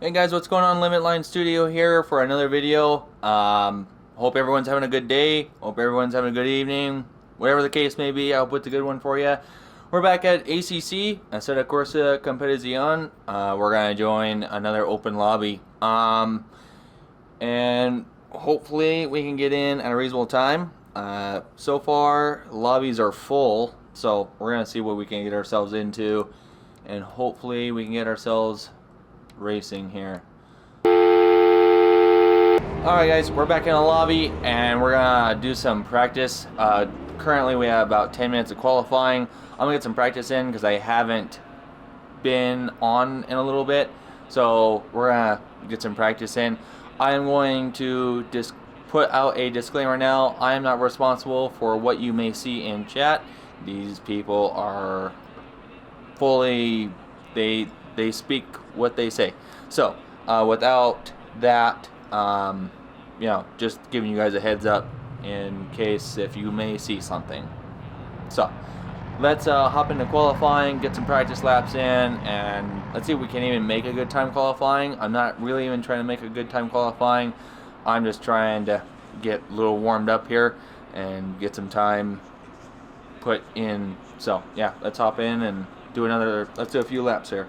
Hey guys, what's going on? Limit Line Studio here for another video. Hope everyone's having a good day. Hope everyone's having a good evening. Whatever the case may be, I hope it's a good one for you. We're back at ACC, Assetto Corsa Comp. We're going to join another open lobby. And hopefully we can get in at a reasonable time. So far, lobbies are full, so we're going to see what we can get ourselves into. And hopefully we can get ourselves racing here. Alright guys, we're back in the lobby and we're gonna do some practice. Currently we have about 10 minutes of qualifying. I'm gonna get some practice in because I haven't been on in a little bit, so we're gonna get some practice in. I'm going to just put out a disclaimer now. I am not responsible for what you may see in chat. These people are fully, they speak what they say. So without that, just giving you guys a heads up in case if you may see something. So let's hop into qualifying, get some practice laps in, and let's see if we can even make a good time qualifying. I'm not really even trying to make a good time qualifying. I'm just trying to get a little warmed up here and get some time put in. So yeah, let's hop in and let's do a few laps here.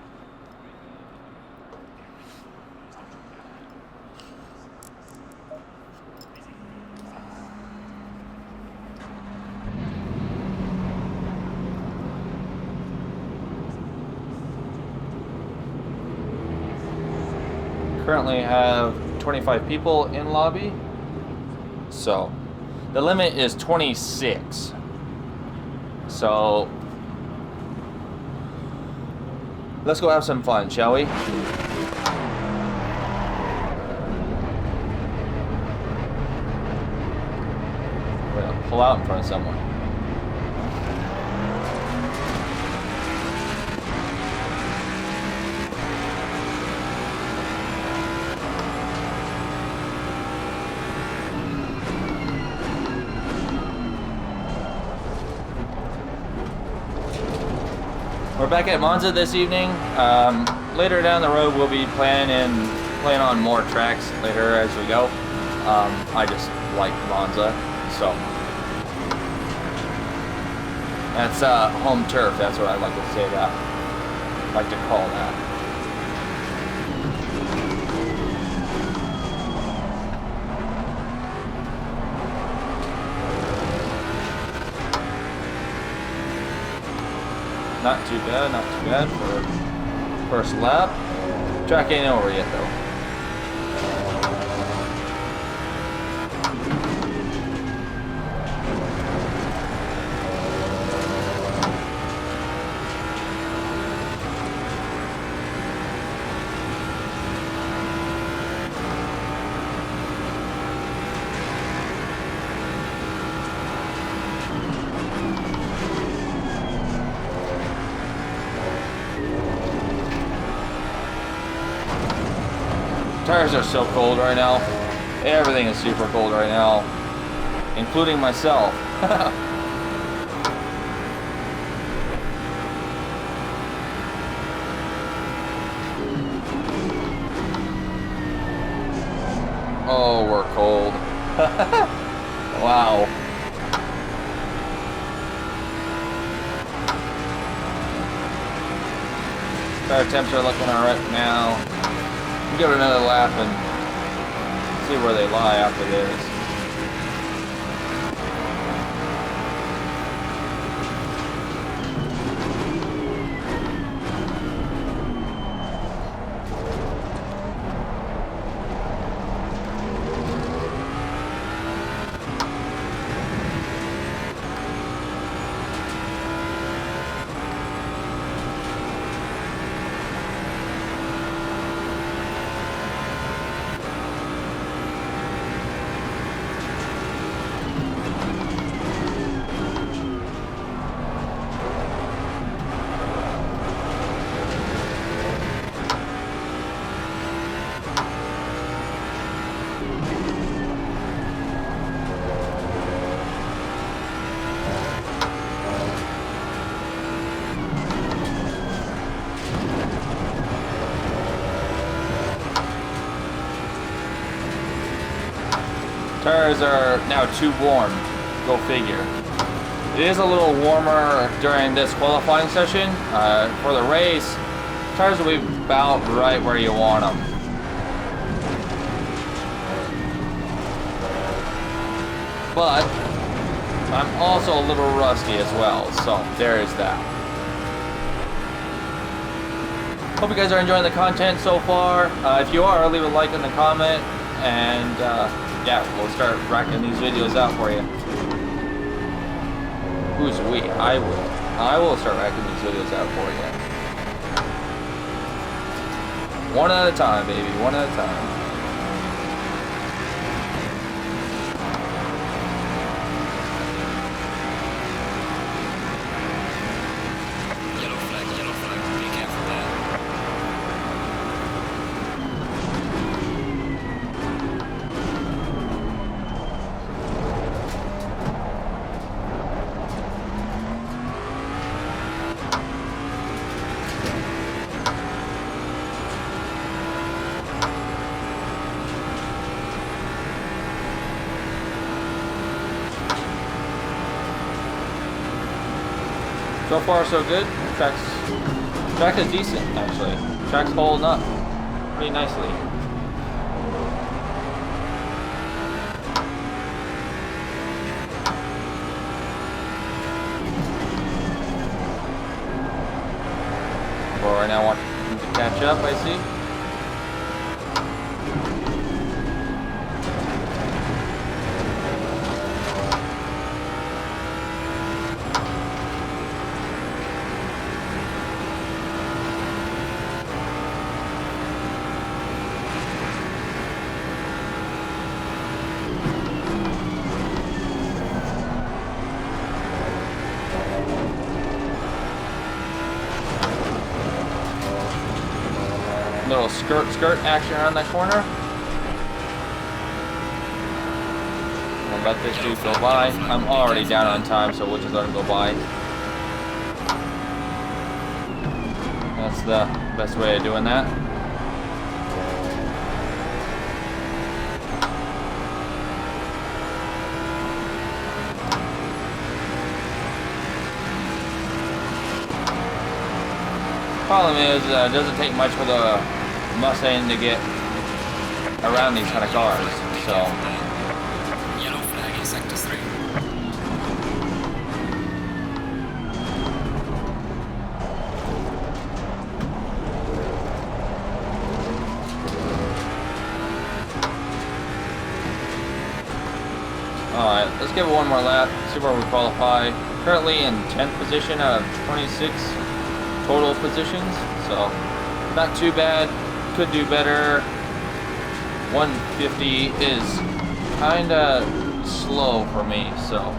Currently have 25 people in lobby, so the limit is 26. So let's go have some fun, shall we? We're gonna pull out in front of someone. We're back at Monza this evening. Later down the road, we'll be planning on more tracks later as we go. I just like Monza, so that's home turf. That's what I like to say that. I like to call that. Not too bad for first lap. Track ain't over yet though. Tires are so cold right now. Everything is super cold right now, including myself. Oh, we're cold. Wow. Tire temps are looking alright now. Give it another lap and see where they lie after this. Tires are now too warm. Go figure. It is a little warmer during this qualifying session. For the race, tires will be about right where you want them. But I'm also a little rusty as well, so there is that. Hope you guys are enjoying the content so far. If you are, leave a like and a comment, and yeah, we'll start racking these videos out for you. Who's we? I will. I will start racking these videos out for you. One at a time, baby. One at a time. So far, so good. Track is decent, actually. Track's holding up pretty nicely. Well, right now, I want him to catch up, I see. Little skirt action around that corner. I'll let this dude go by. I'm already down on time, so we'll just let him go by. That's the best way of doing that. Problem is, it doesn't take much for the Mustang to get around these kind of cars, so. Yellow flag in sector 3. Alright, let's give it one more lap, see where we qualify. Currently in 10th position out of 26 total positions, so not too bad. Could do better. 150 is kinda slow for me, so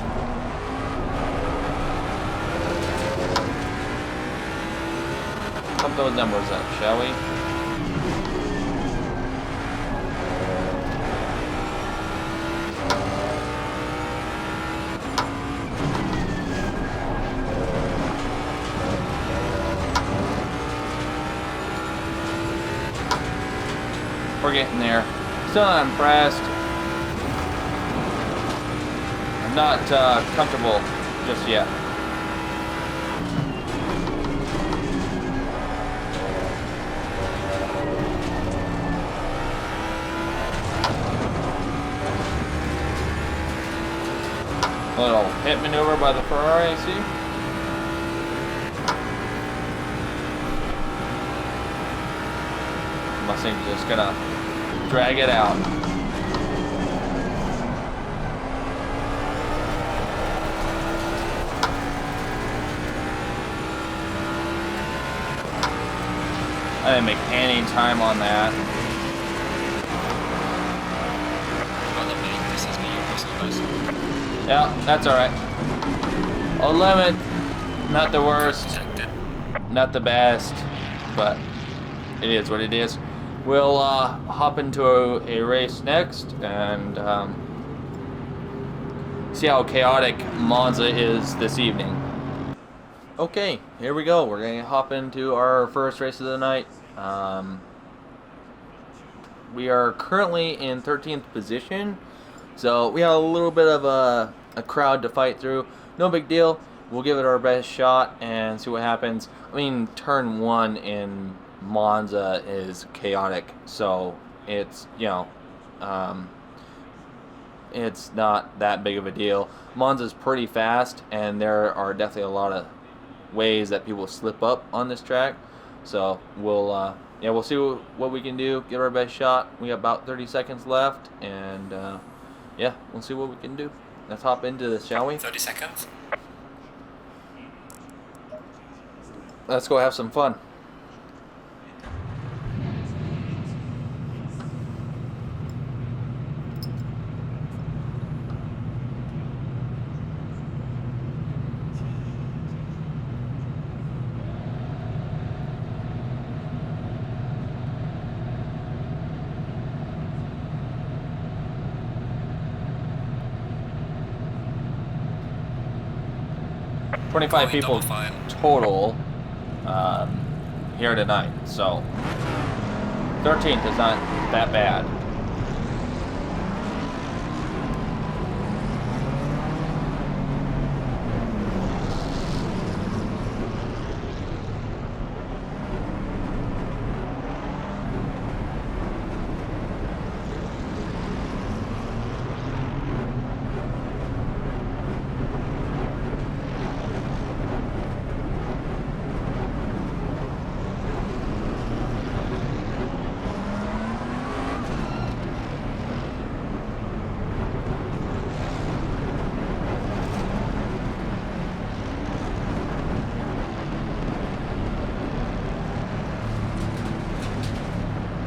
pump those numbers up, shall we? We're getting there. Still not impressed. I'm not comfortable just yet. A little hit maneuver by the Ferrari, I see. Mustang's just gonna drag it out. I didn't make any time on that. Yeah, that's alright. 11th, not the worst, not the best, but it is what it is. We'll hop into a race next and see how chaotic Monza is this evening. Okay, here we go. We're going to hop into our first race of the night. We are currently in 13th position. So we have a little bit of a crowd to fight through. No big deal. We'll give it our best shot and see what happens. I mean, turn 1 in Monza is chaotic, so it's, you know, it's not that big of a deal. Monza's pretty fast, and there are definitely a lot of ways that people slip up on this track. So we'll see what we can do. Give our best shot. We got about 30 seconds left, and yeah, we'll see what we can do. Let's hop into this, shall we? 30 seconds. Let's go have some fun. Going 25 people double file. total here tonight, so 13th is not that bad.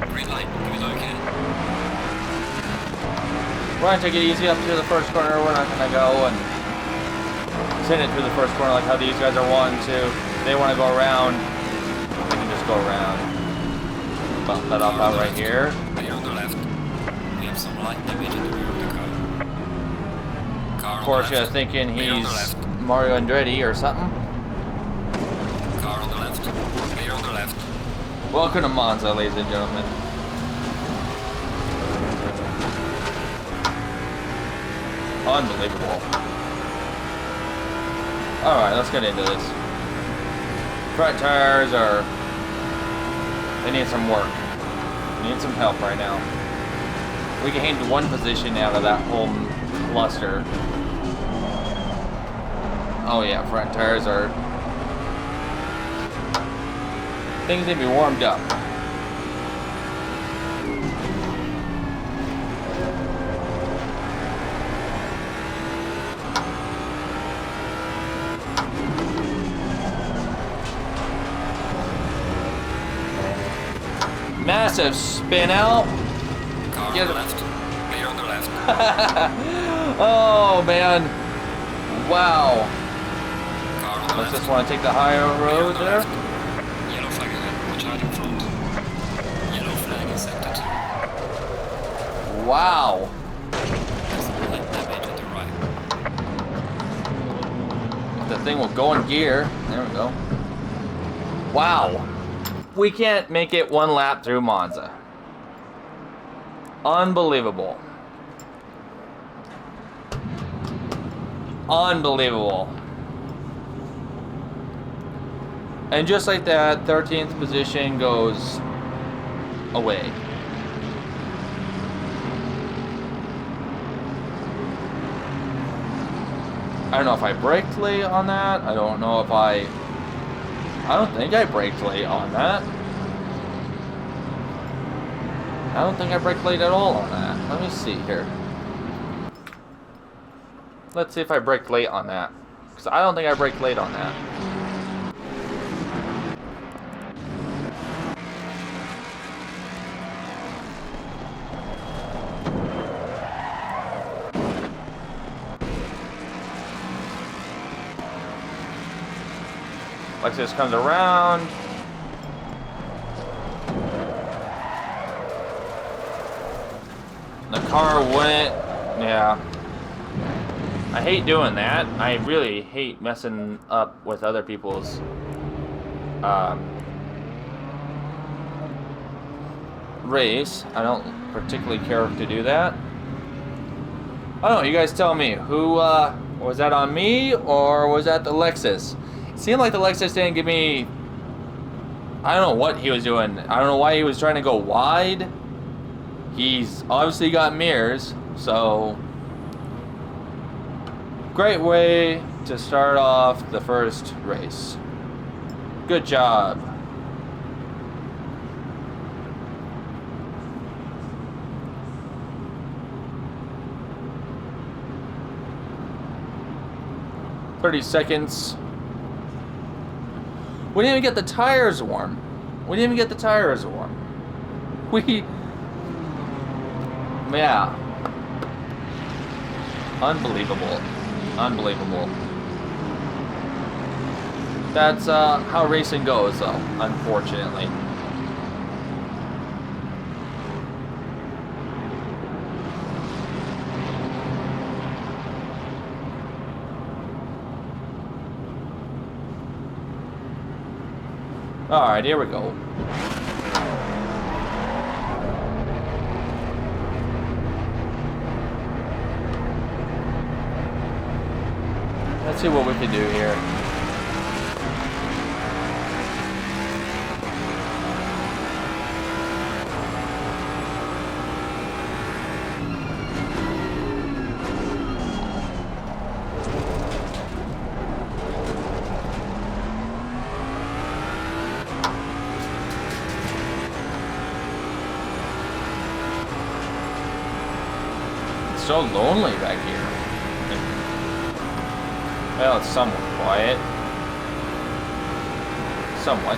Green light, give it okay. We're gonna take it easy up to the first corner. We're not gonna go and send it through the first corner like how these guys are wanting to. If they want to go around, they can just go around. Bump that off out right here. Clear on the left. We have some light damage in the rear of the car. Car on Porsche the left. thinking Clear on the he's left. Mario Andretti or something. Car on the left. Clear on the left. Welcome to Monza, ladies and gentlemen. Unbelievable. Alright, let's get into this. Front tires they need some work. We need some help right now. We gained one position out of that whole cluster. Oh yeah, front tires things need to be warmed up. Massive spin out. Car Get on the it. left. Clear on the left. Oh man. Wow. Car on the Let's left. just want to take the higher Clear on road the there. left. Yellow flag ahead. Watch out in front. Yellow flag is acted. Wow. There's some light damage on the right. The thing will go in gear. There we go. Wow. We can't make it one lap through Monza. Unbelievable. Unbelievable. And just like that, 13th position goes away. I don't know if I braked late on that. I don't know if I don't think I braked late on that. I don't think I braked late at all on that. Let me see here. Let's see if I braked late on that. Because I don't think I braked late on that. Lexus comes around. The car went, yeah. I hate doing that. I really hate messing up with other people's race. I don't particularly care to do that. I don't know, you guys tell me. Who, was that on me or was that the Lexus? It seemed like the Lexus didn't give me... I don't know what he was doing. I don't know why he was trying to go wide. He's obviously got mirrors, so... Great way to start off the first race. Good job. "30 seconds. We didn't even get the tires warm. Yeah. Unbelievable. That's how racing goes, though, unfortunately. Alright, here we go. Let's see what we can do here. It's so lonely back here. Well, it's somewhat quiet. Somewhat.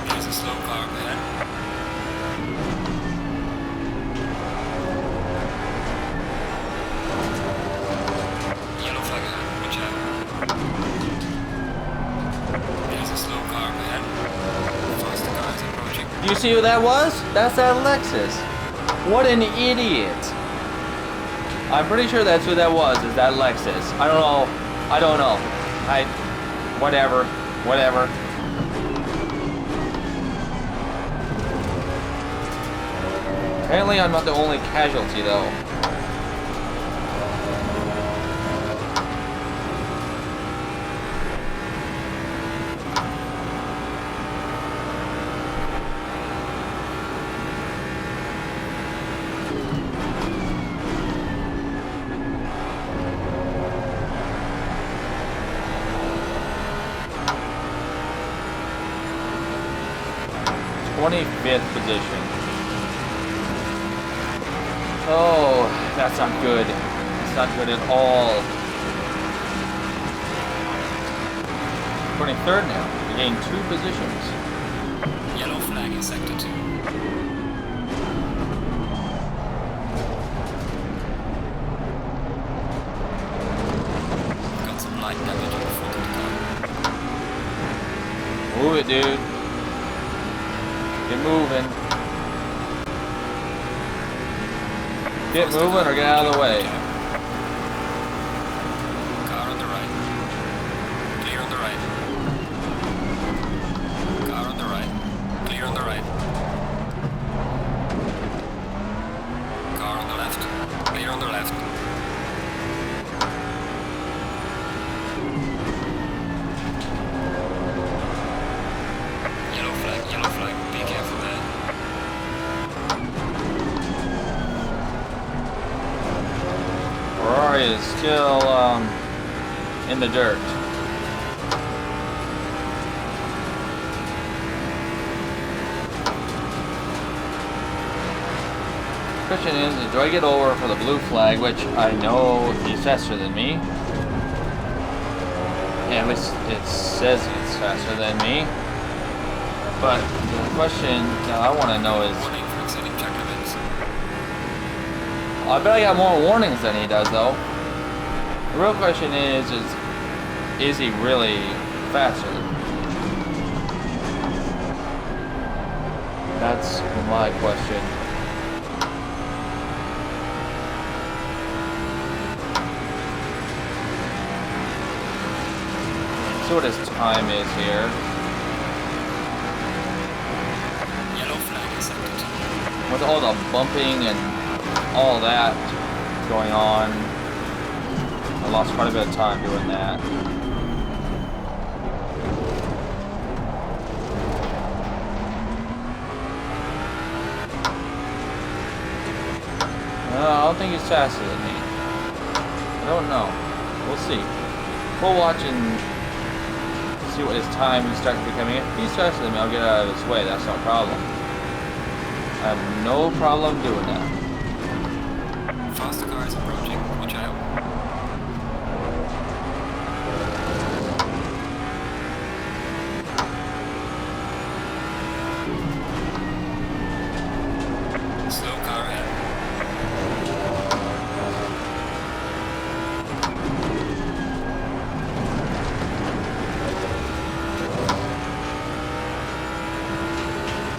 There's a slow car ahead. Yellow flag ahead, watch out. There's a slow car ahead. Faster cars approaching. You see who that was? That's that Lexus. What an idiot. I'm pretty sure that's who that was, is that Lexus. I don't know. Whatever. Apparently I'm not the only casualty, though. th position. Oh, that's not good. It's not good at all. 23rd now. We gained 2 positions. Yellow flag in sector 2. Got some light damage on the front of the car. Move it, dude. Get moving. Get moving or get out of the way. Car on the right. Clear on the right. Car on the right. Clear on the right. Car on the left. Clear on the left. Yellow flag. Be careful there. Ferrari is still in the dirt. Question is, do I get over for the blue flag, which I know he's faster than me? Yeah, at least it says he's faster than me. But the question that I want to know is, Warning for exceeding track limits. I bet I got more warnings than he does, though. The real question is he really faster than me? That's my question. see what his time is here. Yellow flag accepted. With all the bumping and all that going on, I lost quite a bit of time doing that. I don't think he's faster than me. I don't know. We'll see. We'll watch and see what his time starts becoming. If he's faster than me, I'll get out of his way. That's no problem. I have no problem doing that. Faster car is approaching. Watch out. Slow car ahead.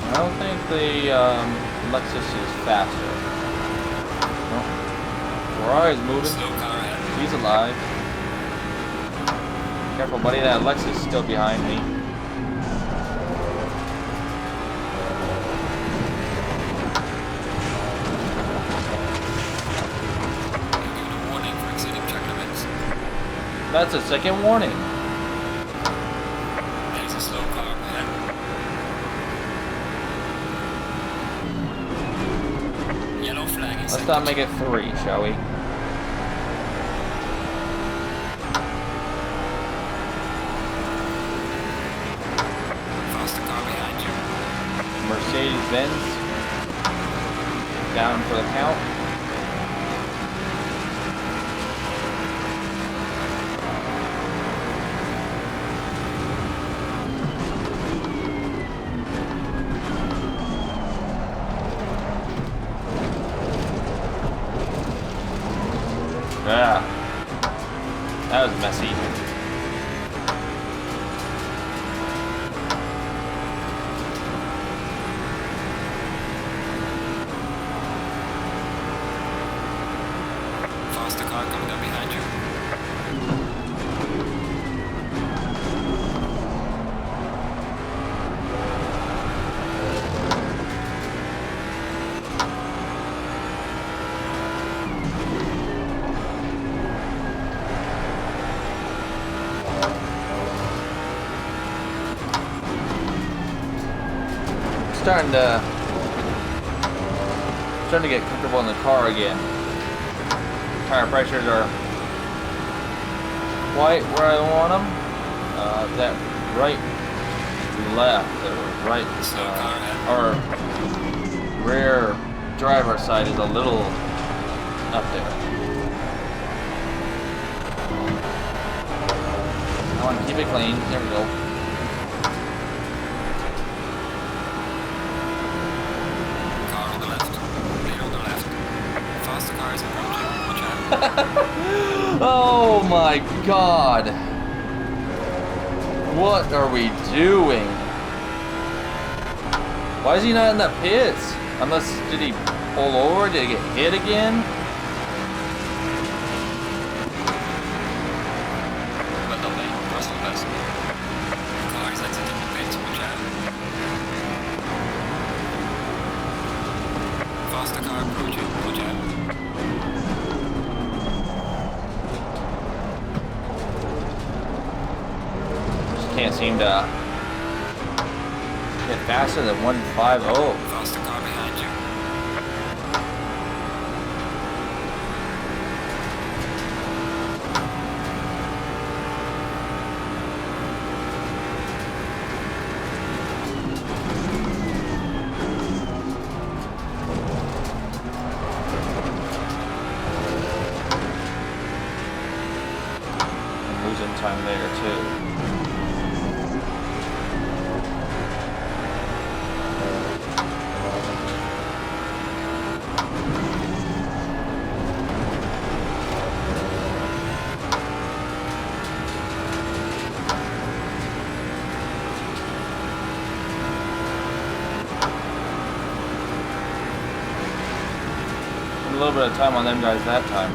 I don't think the Lexus is faster. No. Ferrari's moving. Slow car ahead. He's alive. Careful, buddy. That Lexus is still behind me. Warning for exceeding track limits. That's a second warning. There's a slow car ahead. Yellow flag is Let's not make it 3, shall we? Faster car behind you. Mercedes-Benz down for the count. Yeah, that was messy. Faster car coming up behind you. Starting to get comfortable in the car again. Tire pressures are quite where I want them. That right, left, or right, or rear driver side is a little up there. I want to keep it clean. There we go. Oh my God. What are we doing? Why is he not in the pits? Unless, did he pull over? Did he get hit again? Faster car approaching. Watch out. Can't seem to get faster than 150. Faster car behind you. I'm losing time there too. A little bit of time on them guys that time.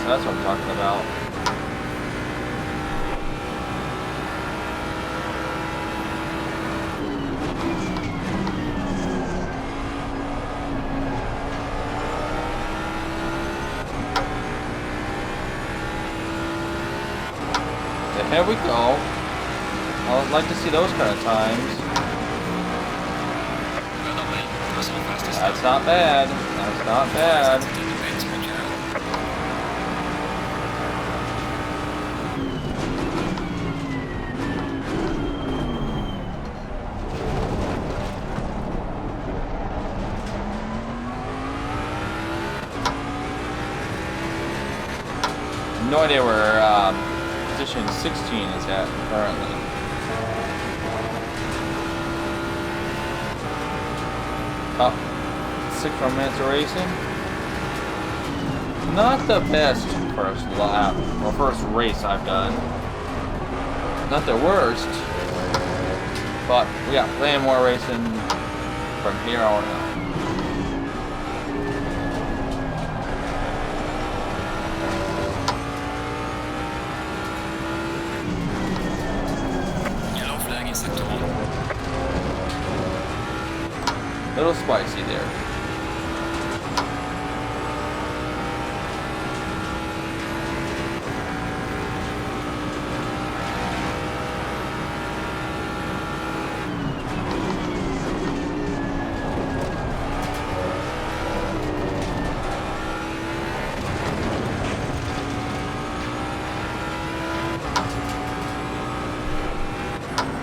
That's what I'm talking about. There we go. I would like to see those kind of times. Well done, mate. Personal fastest. That's not bad. That's not bad. No idea where position 16 is at currently. Oh, 6 more minutes of racing. Not the best first lap, or first race I've done. Not the worst, but we got plenty more racing from here on out. Little spicy there.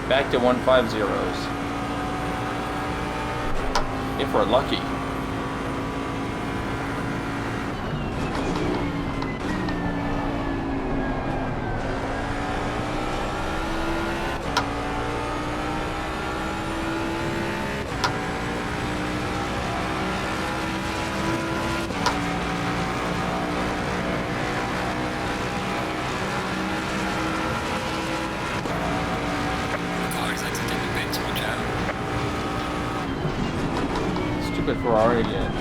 Back to 150s. If we're lucky. Stupid Ferrari again.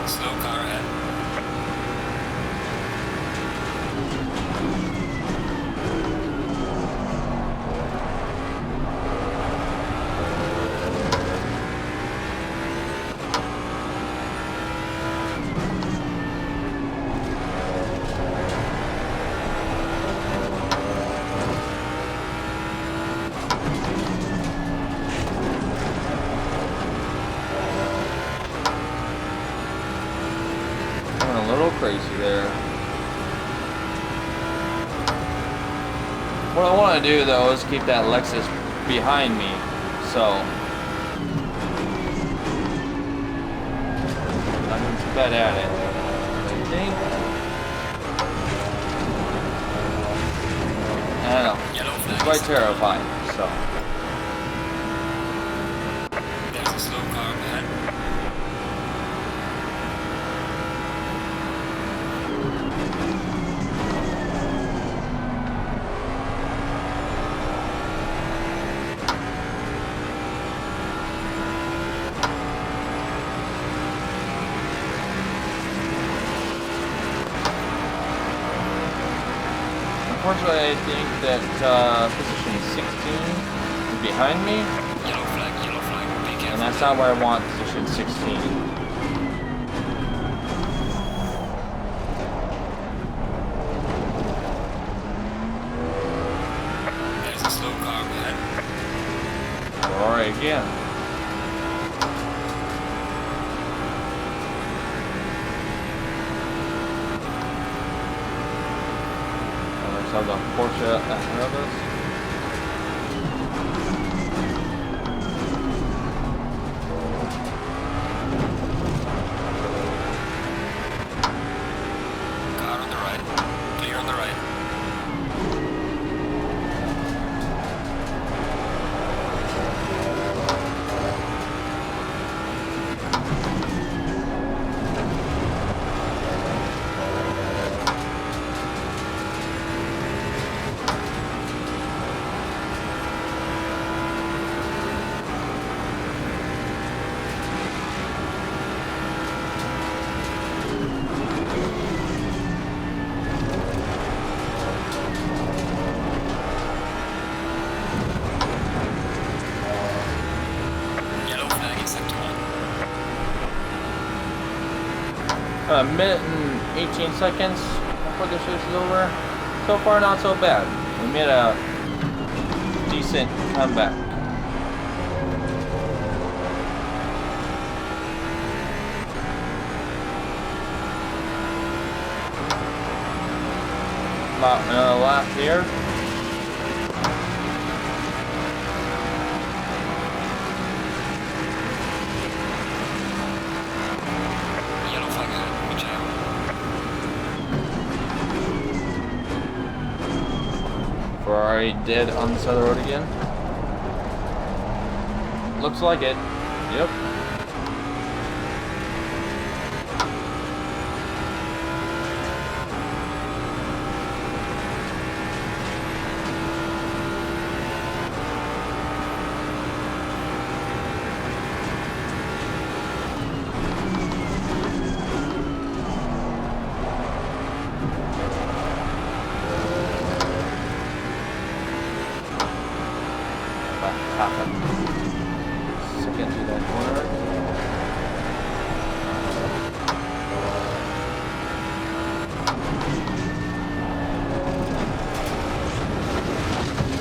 Slow car ahead. A little crazy there. What I want to do though is keep that Lexus behind me, so I'm not too bad at it. I think. I don't know. It's quite terrifying. So. There's a slow car ahead. Unfortunately, I think that position 16 is behind me, Yellow flag, be careful. and that's not where I want position 16. There's a slow car ahead. Ferrari again. Have the Porsche ahead of us. Car on the right. Clear on the right. a minute and 18 seconds before this race is over. So far, not so bad. We made a decent comeback. About another lap here. Yellow flag ahead, watch out. Ferrari dead on the side of the road again. Looks like it. Yep. Second to that corner.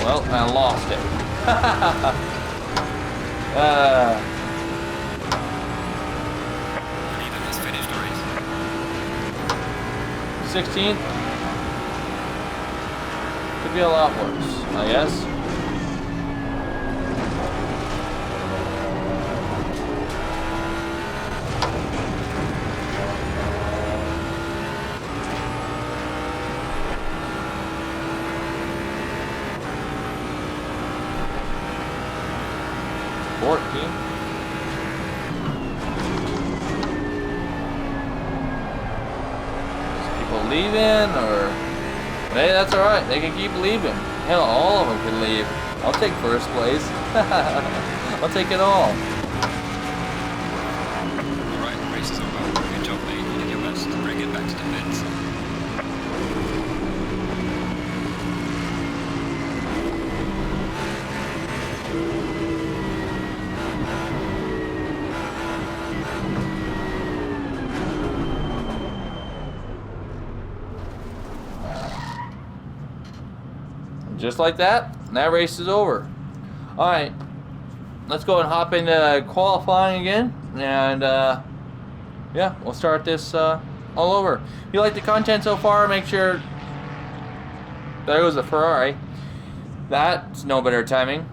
Well, I lost it. Neither has finished the race. 16th. Could be a lot worse, I guess. People leaving, or hey, that's all right. They can keep leaving. Hell, all of them can leave. I'll take first place. I'll take it all. Alright, race is over. Good job, mate. You did your best to bring it back to the pits. Just like that, that race is over. All right, let's go and hop into qualifying again, and yeah, we'll start this all over. If you like the content so far, make sure. There goes the Ferrari. That's no better timing.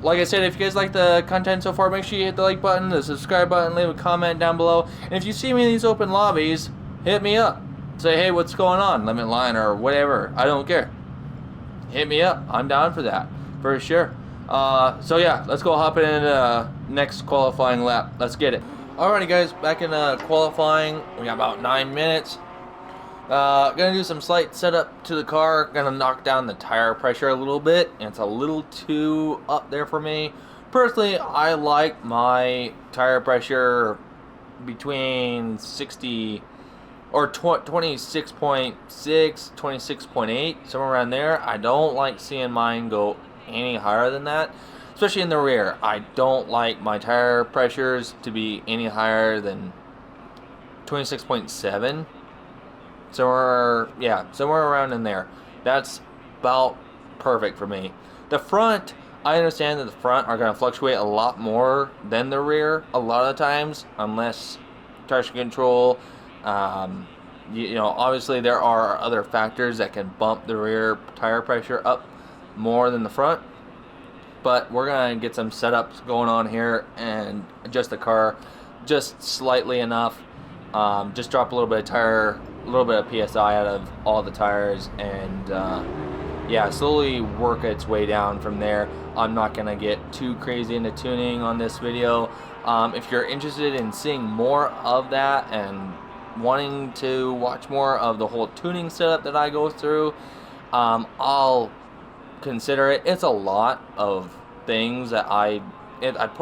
Like I said, if you guys like the content so far, make sure you hit the like button, the subscribe button, leave a comment down below. And if you see me in these open lobbies, hit me up. Say, hey, what's going on? Lemon line or whatever. I don't care. Hit me up. I'm down for that, for sure. So yeah, let's go hop into next qualifying lap. Let's get it. Alrighty guys, back in qualifying. We got about 9 minutes. Gonna do some slight setup to the car. Gonna knock down the tire pressure a little bit. It's a little too up there for me. Personally, I like my tire pressure between 60 or 26.6, 26.8, somewhere around there. I don't like seeing mine go any higher than that, especially in the rear. I don't like my tire pressures to be any higher than 26.7. Somewhere around in there. That's about perfect for me. The front, I understand that the front are going to fluctuate a lot more than the rear a lot of the times, unless traction control. You know, obviously there are other factors that can bump the rear tire pressure up more than the front. But we're going to get some setups going on here and adjust the car just slightly enough. Just drop a little bit of PSI out of all the tires, and yeah, slowly work its way down from there. I'm not going to get too crazy into tuning on this video. If you're interested in seeing more of that and wanting to watch more of the whole tuning setup that I go through, I'll consider it. It's a lot of things that I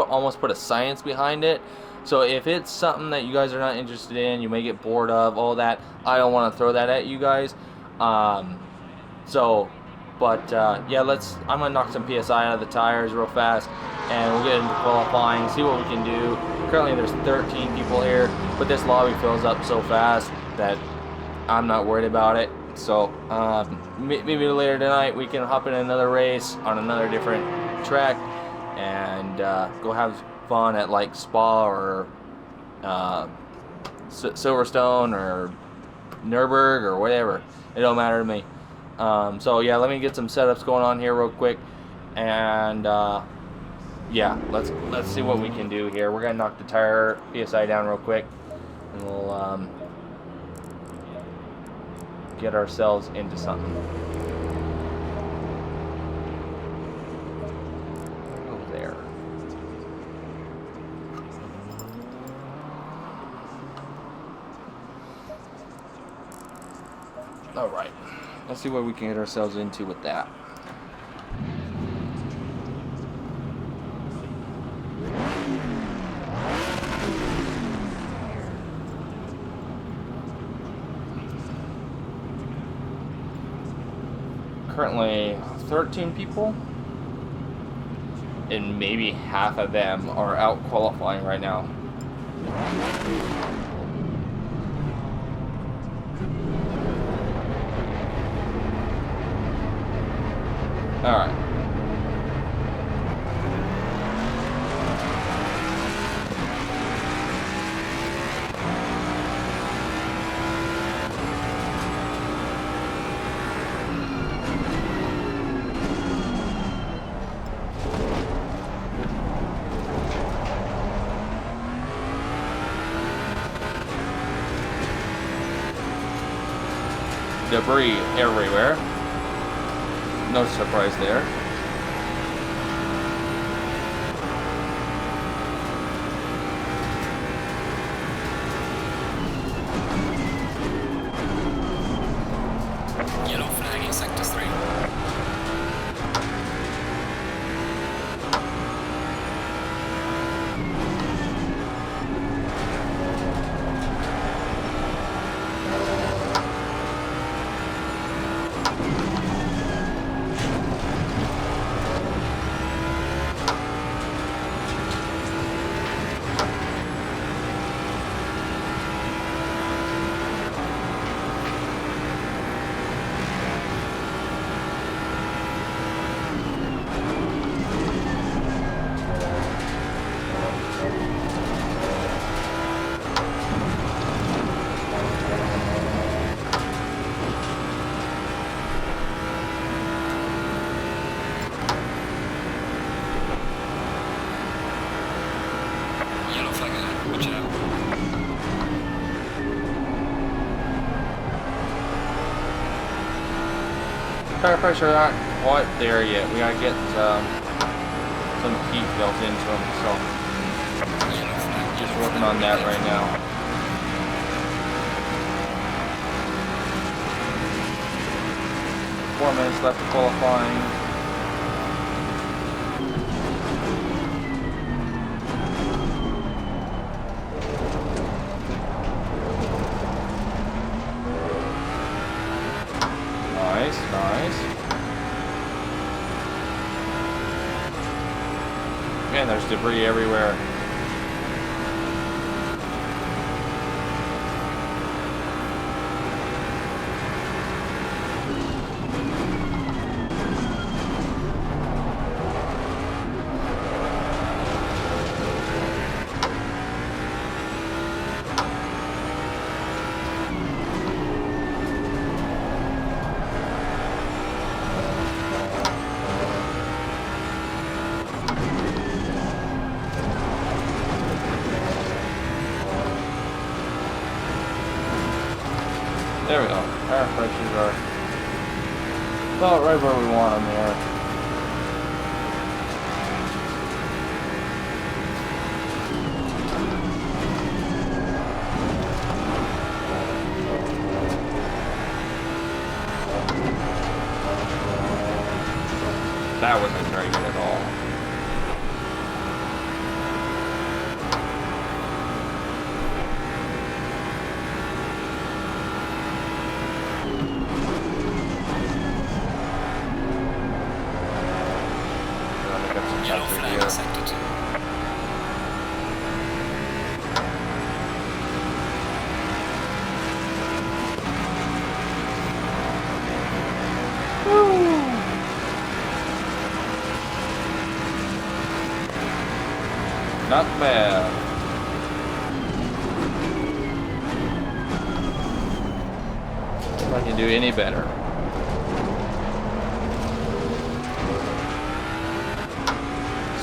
almost put a science behind it. So if it's something that you guys are not interested in, you may get bored of, all that, I don't want to throw that at you guys. Yeah, I'm going to knock some PSI out of the tires real fast, and we'll get into qualifying, see what we can do. currently there's 13 people here, but this lobby fills up so fast that I'm not worried about it. So maybe later tonight we can hop in another race on another different track and go have fun at like Spa or Silverstone or Nürburgring or whatever. It don't matter to me. So yeah, let me get some setups going on here real quick, and yeah, let's see what we can do here. We're gonna knock the tire PSI down real quick, and we'll get ourselves into something. Over there. All right, let's see what we can get ourselves into with that. Currently 13 people, and maybe half of them are out qualifying right now. All right. Debris everywhere. No surprise there. Yellow flag in sector 3. Yellow flag ahead, watch out. Tire pressure not quite there yet. We gotta get some heat built into them, so Yellow flag, just working on that right now. Four minutes left of qualifying. Nice. Man, there's debris everywhere. There we go. Tire pressures are about right where we want them there. That wasn't very good at all. Yellow flag in sector 2. Not bad. If I can do any better.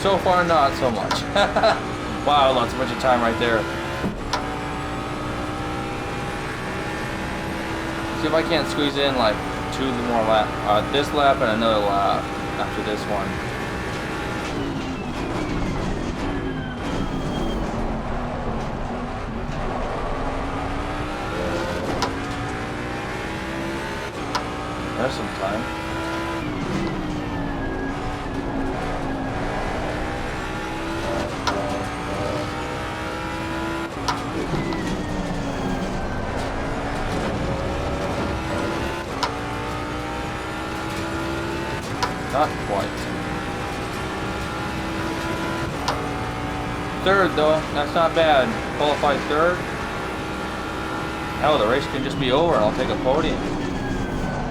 So far, not so much. Wow, I lost a bunch of time right there. See if I can't squeeze in like 2 more laps. This lap and another lap after this one. There's some time. Not quite. Third though, that's not bad. Qualified third. Hell, the race can just be over and I'll take a podium.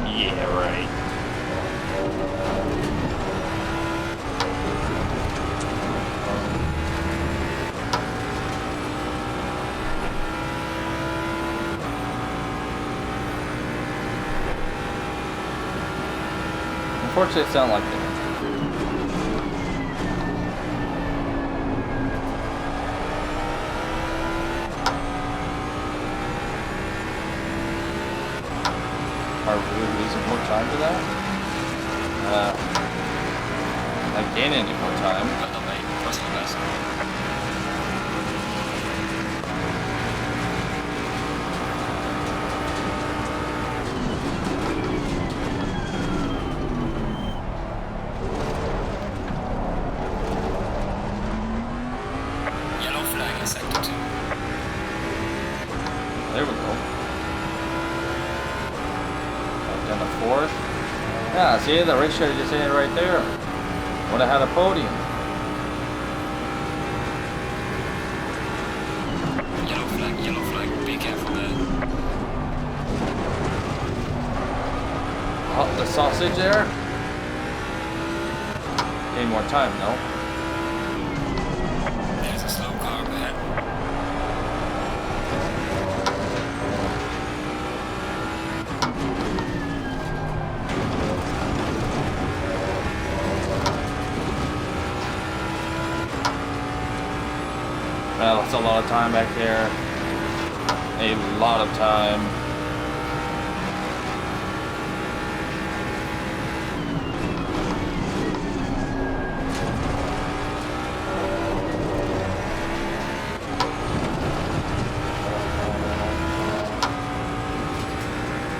Yeah, right. Unfortunately, it's not like that. Are we losing more time to that? Not gaining any more time. Yellow flag in sector 2. There we go. Down the fourth. Yeah, see, the race should have just ended right there. Would have had a podium. Yellow flag, be careful there. Oh, the sausage there. Need more time, no? There's a slow car ahead. Well, that's a lot of time back there. A lot of time.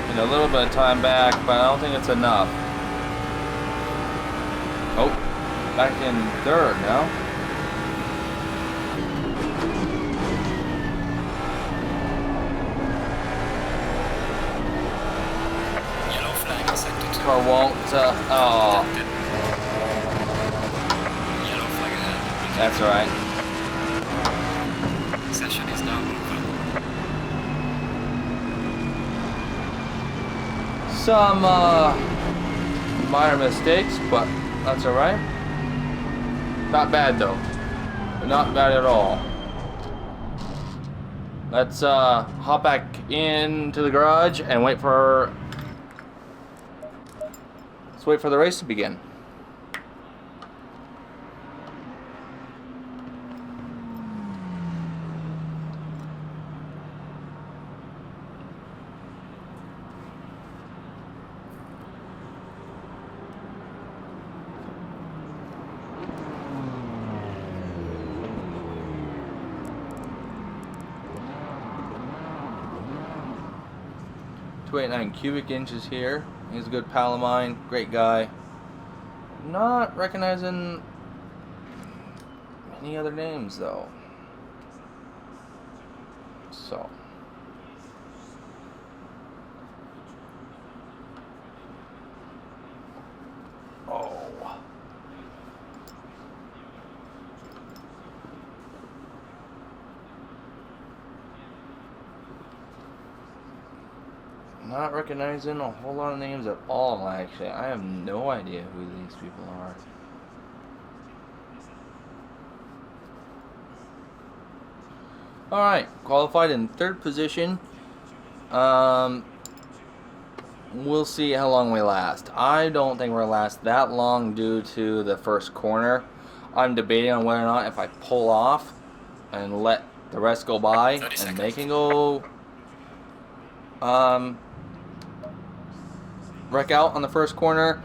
And a little bit of time back, but I don't think it's enough. Oh, back in third now. Car won't, oh. Yellow flag ahead. That's right. Session is now over. Some, minor mistakes, but that's alright. Not bad though. Not bad at all. Let's, hop back into the garage and wait for Let's wait for the race to begin. .289 cubic inches here. He's a good pal of mine, great guy. Not recognizing any other names though. So. Oh. Not recognizing a whole lot of names at all, actually. I have no idea who these people are. Alright, qualified in 3rd position. We'll see how long we last. I don't think we're going to last that long due to the first corner. I'm debating on whether or not if I pull off and let the rest go by and they can go wreck out on the first corner.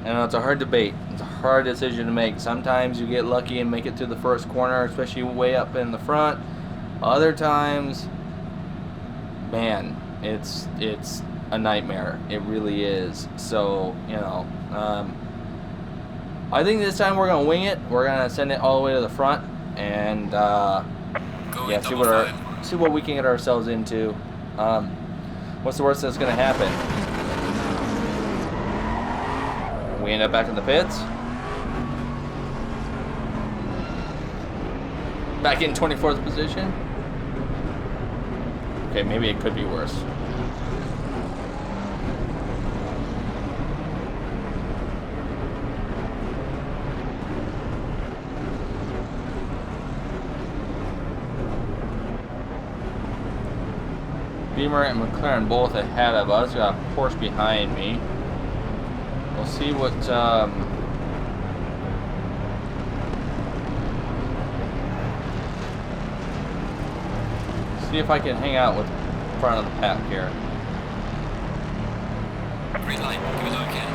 It's a hard debate. It's a hard decision to make. Sometimes you get lucky and make it to the first corner, especially way up in the front. Other times, man, it's a nightmare. It really is. So, you know, I think this time we're gonna wing it. We're gonna send it all the way to the front and yeah, see what we can get ourselves into. What's the worst that's gonna happen? We end up back in the pits. Back in 24th position. Okay, maybe it could be worse. Beamer and McLaren both ahead of us. Got a Porsche behind me. We'll see what see if I can hang out with front of the pack here. Green light, give it okay.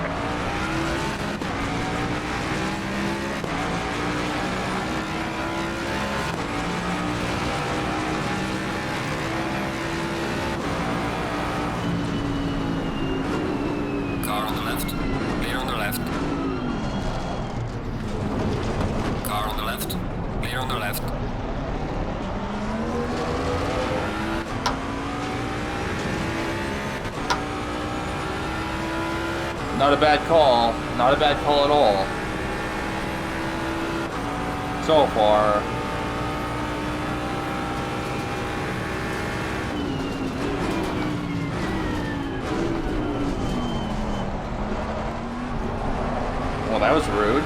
Car on the left, clear on the left. Car on the left, clear on the left. Not a bad call. Not a bad call at all. So far. Well, that was rude.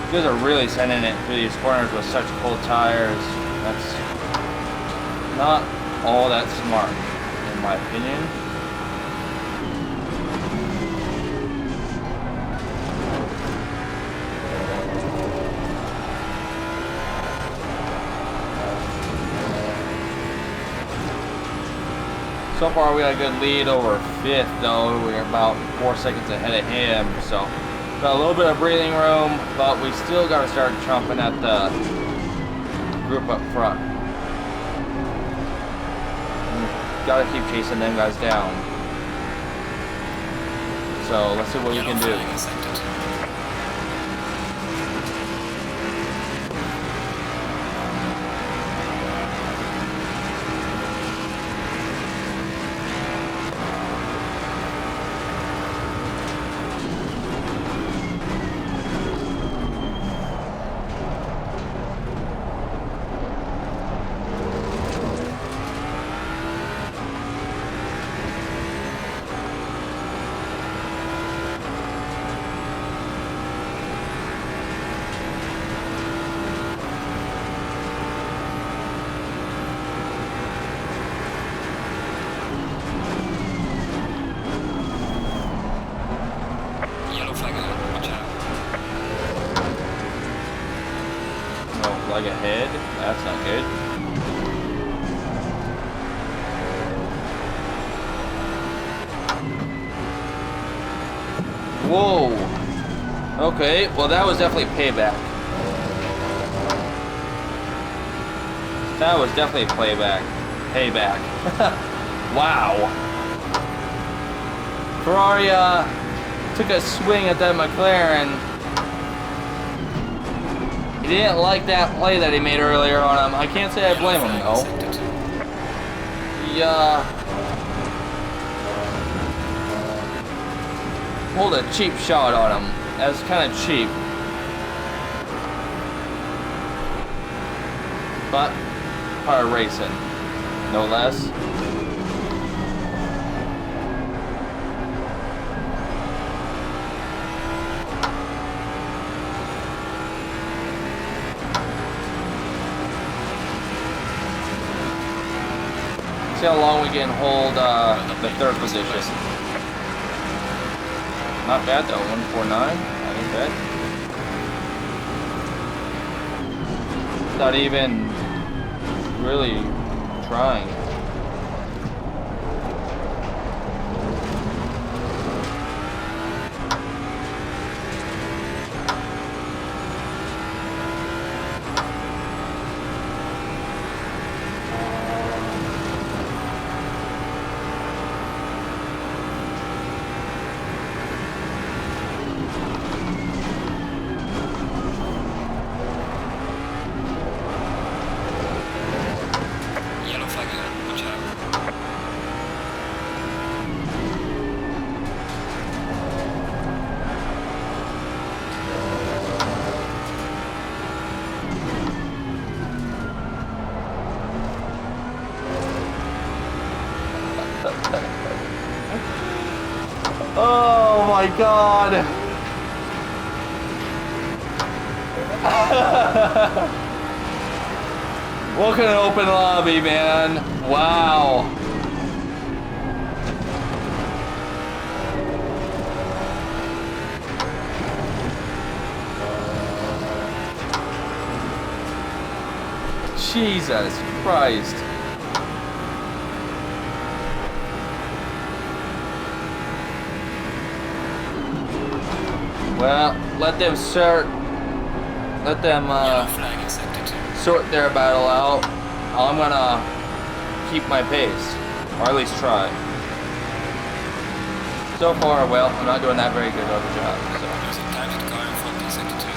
You guys are really sending it through these corners with such cold tires. That's not all that smart, in my opinion. So far we got a good lead over 5th though. We're about 4 seconds ahead of him, so got a little bit of breathing room, but we still got to start chomping at the group up front. Got to keep chasing them guys down. So let's see what we can do. Flag ahead. That's not good. Whoa. Okay, well that was definitely payback. That was definitely playback. Payback. Wow. Ferrari took a swing at that McLaren. He didn't like that play that he made earlier on him. I can't say I blame him though. pulled a cheap shot on him. That's kind of cheap. But part of racing, no less. See how long we can hold the third position. Not bad though, 149. Not even bad. Not even really trying. Yellow flag again, watch out. Oh my god! What an open lobby, man. Wow. Jesus Christ. Well, let them sort. Let them Yellow flag in sector 2. sort their battle out. I'm gonna keep my pace, or at least try. So far, well, I'm not doing that very good of a job. So. There's a tagged car in front in sector 2.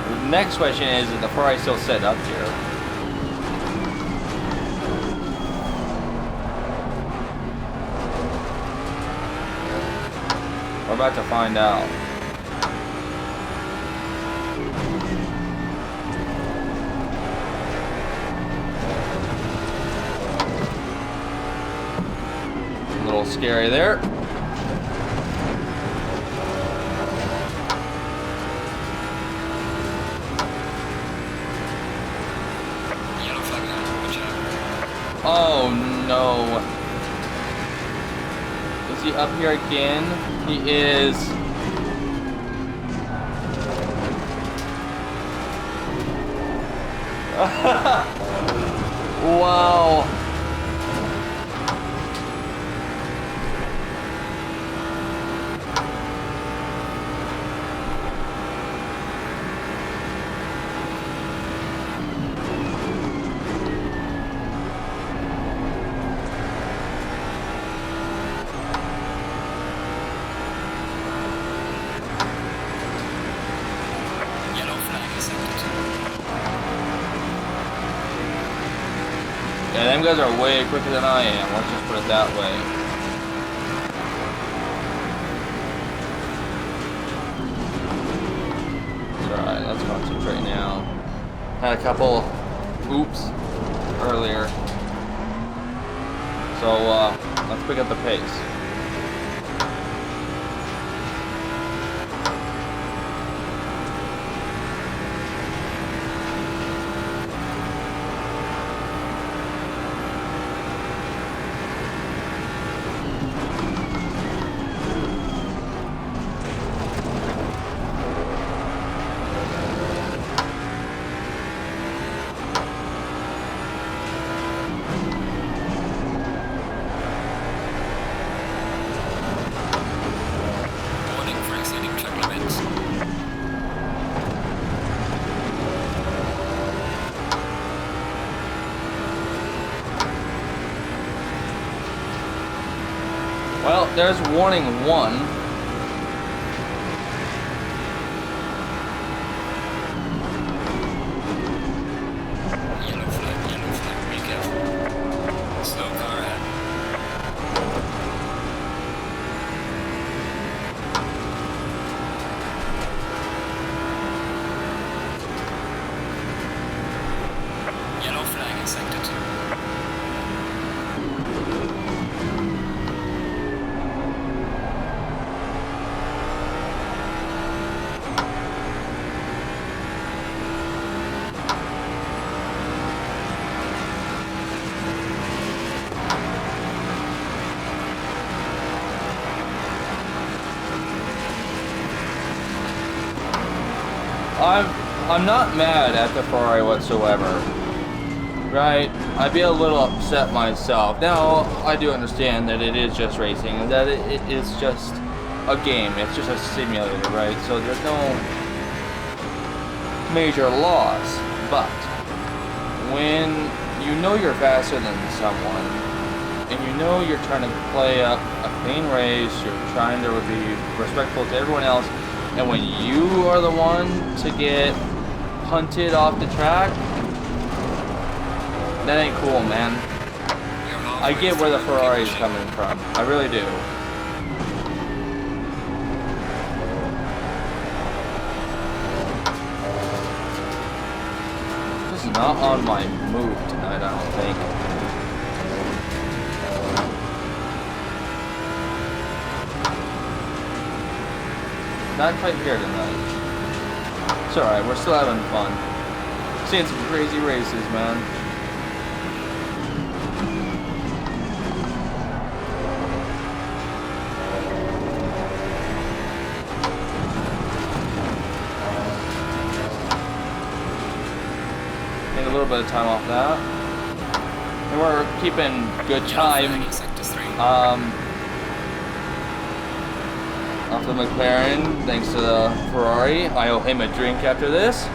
The next question is the price still set up here? We're about to find out. A little scary there. Yellow flag again, watch out. Oh no. Is he up here again? He is. Wow. Yellow flag in sector 2. Yeah, them guys are way quicker than I am. Let's just put it that way. Alright, let's concentrate now. Had a couple oops earlier. So, let's pick up the pace. Well, there's warning 1. Yellow flag, be careful. Slow car ahead. Yellow flag in sector 2. I'm not mad at the Ferrari whatsoever, right? I'd be a little upset myself. Now, I do understand that it is just racing, and that it is just a game. It's just a simulator, right? So there's no major loss. But when you know you're faster than someone, and you know you're trying to play a clean race, you're trying to be respectful to everyone else, and when you are the one to get punted off the track, that ain't cool, man. I get where the Ferrari is coming from. I really do. This is not on my move tonight, I don't think. Not quite here tonight. It's alright, we're still having fun. Seeing some crazy races, man. Take a little bit of time off that. And we're keeping good time. Off the McLaren, thanks to the Ferrari. I owe him a drink after this.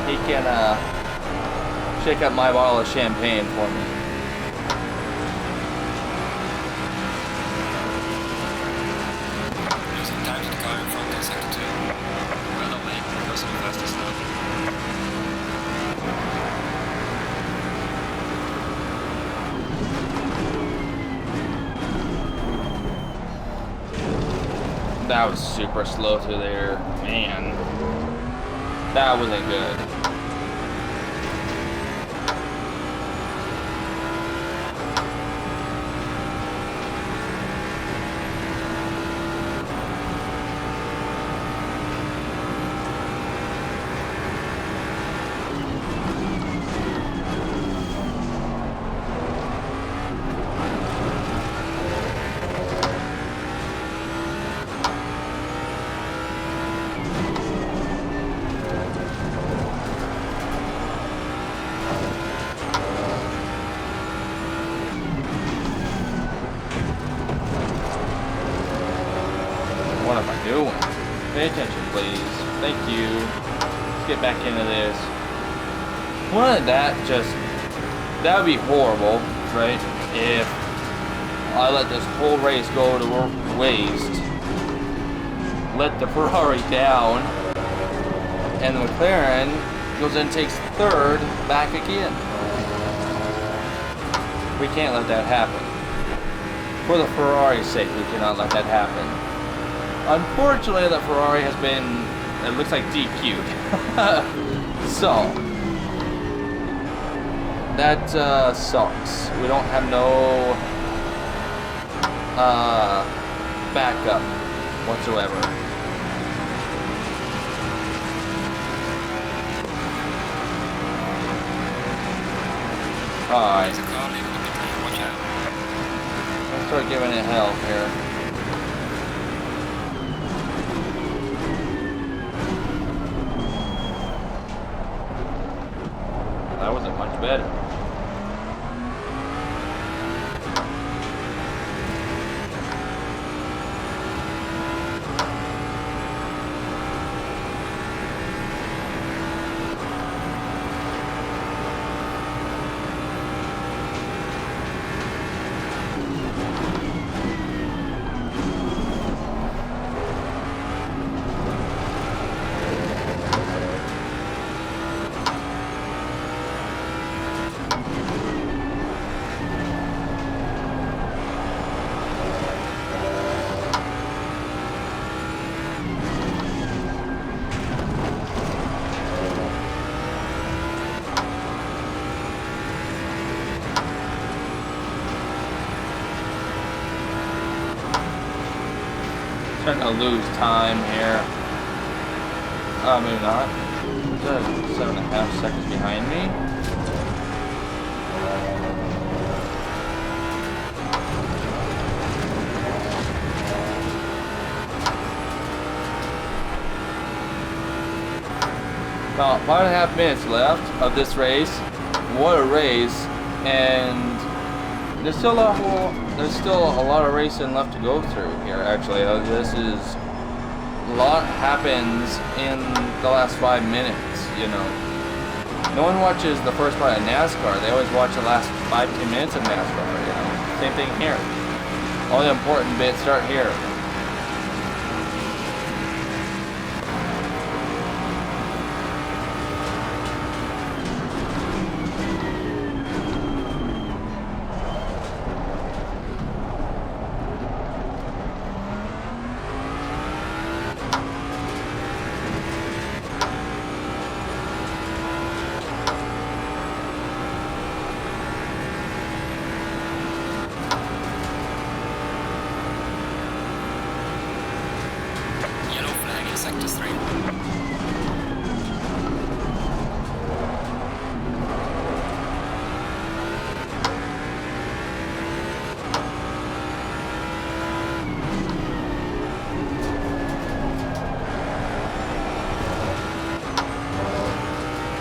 He can shake up my bottle of champagne for me. Losing time to the car in front in sector 2. Well done, mate. Go some fastest now. That was super slow through there. Man, that wasn't good. What am I doing? Pay attention, please. Thank you. Let's get back into this. Wouldn't that would be horrible, right? If I let this whole race go to waste, let the Ferrari down, and the McLaren goes and takes third back again. We can't let that happen. For the Ferrari's sake, we cannot let that happen. Unfortunately, the Ferrari has been, it looks like, DQ'd. So, that sucks. We don't have no backup whatsoever. Alright. Let's start giving it hell here. That wasn't much better. starting to lose time here. Maybe not. Is that 7.5 seconds behind me? About 5.5 minutes left of this race. What a race! And there's still a lot of racing left to go through here. Actually, this is a lot happens in the last 5 minutes. You know, no one watches the first part of NASCAR. They always watch the last 5-10 minutes of NASCAR. You know, same thing here. All the important bits start here. Sector 3.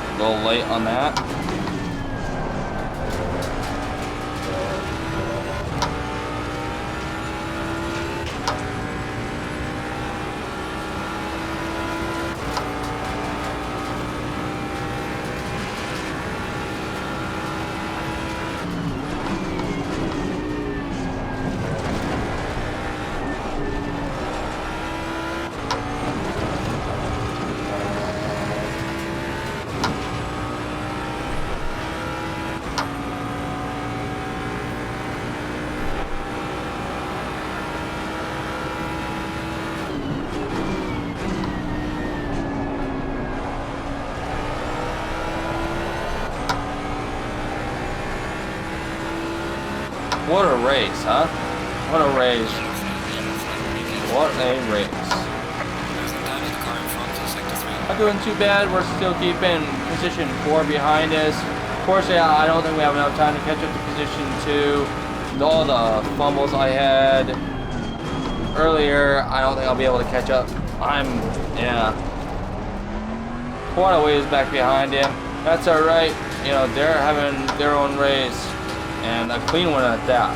A little late on that. What a race, huh? What a race. What a race. Not doing too bad. We're still keeping position 4 behind us. Of course, yeah, I don't think we have enough time to catch up to position 2. All the fumbles I had earlier, I don't think I'll be able to catch up. Yeah. Quite a ways back behind him. That's alright. You know, they're having their own race. And a clean one at that.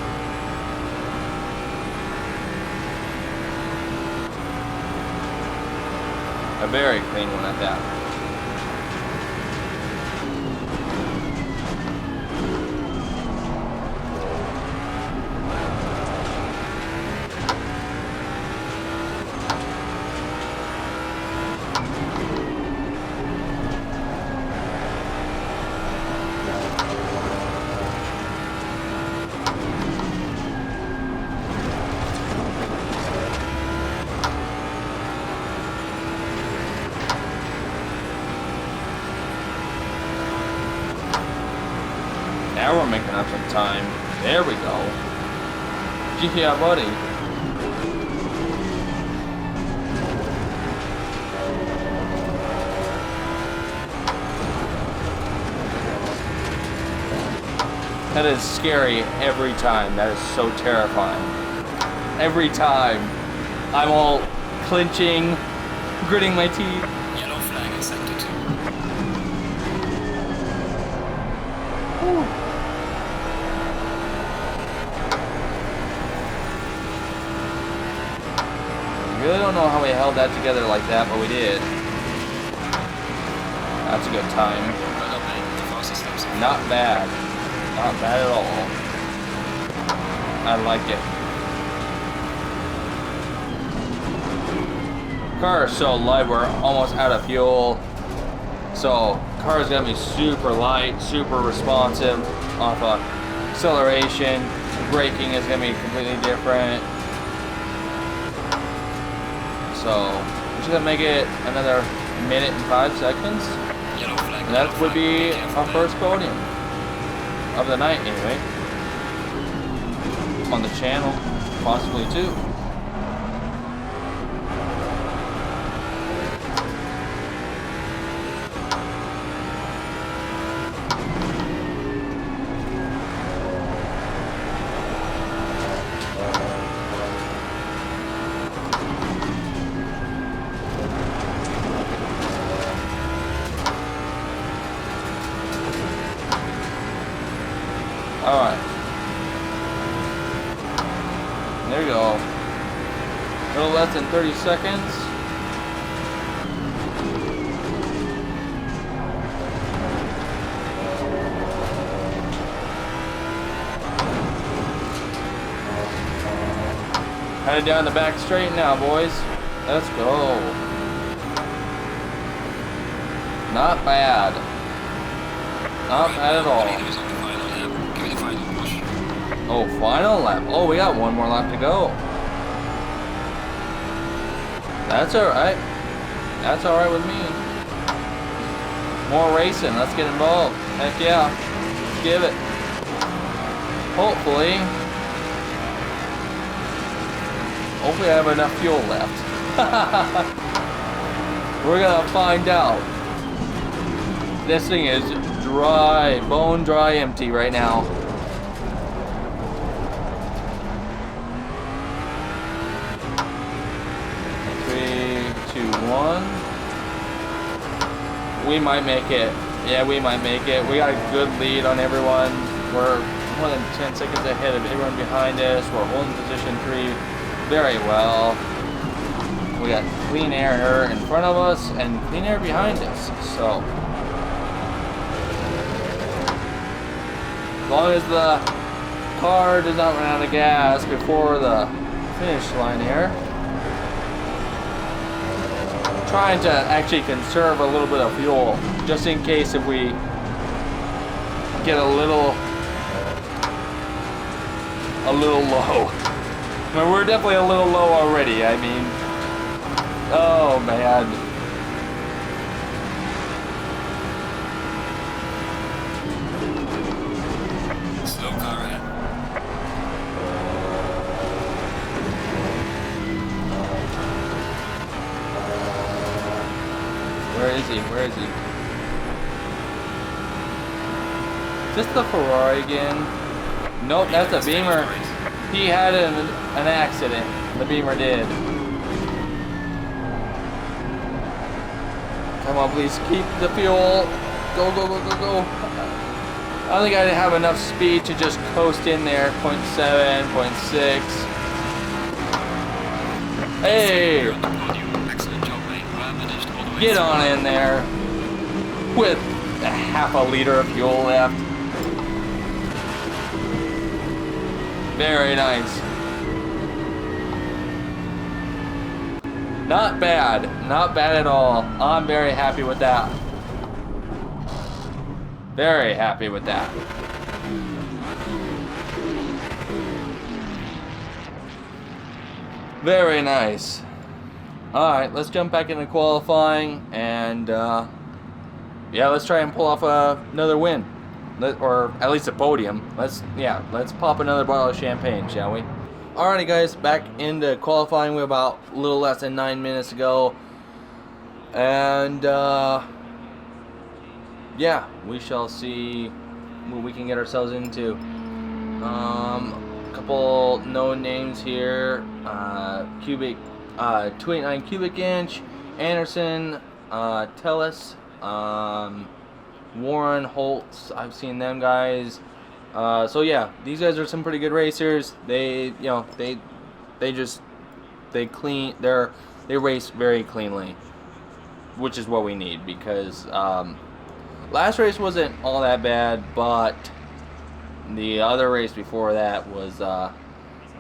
A very clean one at that. Now we're making up some time. There we go. Yeah, buddy. That is scary every time. That is so terrifying. Every time. I'm all clenching, gritting my teeth. Yellow flag in sector 2. Whew. I really don't know how we held that together like that, but we did. That's a good time. Not bad. Not bad at all. I like it. Car is so light, we're almost out of fuel. So, car is gonna be super light, super responsive off of acceleration. Braking is gonna be completely different. So, we're just gonna make it another minute and 5 seconds. And that would be our first podium of the night, anyway. On the channel, possibly too. Alright. There you go. A little less than 30 seconds. Headed down the back straight now, boys. Let's go. Not bad. Not bad at all. Oh, final lap. Oh, we got one more lap to go. That's alright. That's alright with me. More racing. Let's get involved. Heck yeah. Let's give it. Hopefully I have enough fuel left. We're gonna find out. This thing is dry, bone dry empty right now. Three, two, one. We might make it. Yeah, we might make it. We got a good lead on everyone. We're more than 10 seconds ahead of everyone behind us. We're holding position 3 very well. We got clean air in front of us and clean air behind us. So, as long as the car does not run out of gas before the finish line here. Trying to actually conserve a little bit of fuel just in case if we get a little low. I mean, we're definitely a little low already. I mean, oh man. Slow car ahead. Where is he? Where is he? Is this the Ferrari again? Nope, that's a Beamer. He had an accident. The Beamer did. Come on, please keep the fuel. Go, go, go, go, go. I don't think I have enough speed to just coast in there. 0.7, 0.6. Hey! Get on in there with a half a liter of fuel left. Very nice. Not bad. Not bad at all. I'm very happy with that. Very happy with that. Very nice. Alright, let's jump back into qualifying and yeah, let's try and pull off another win. Or at least a podium. Let's pop another bottle of champagne, shall we? Alrighty guys, back into qualifying. We're about a little less than 9 minutes ago. And yeah, we shall see what we can get ourselves into. A couple known names here. 289 cubic inch, Anderson, Tellis, Warren, Holtz. I've seen them guys. So yeah, these guys are some pretty good racers. They race very cleanly, which is what we need because last race wasn't all that bad, but the other race before that was a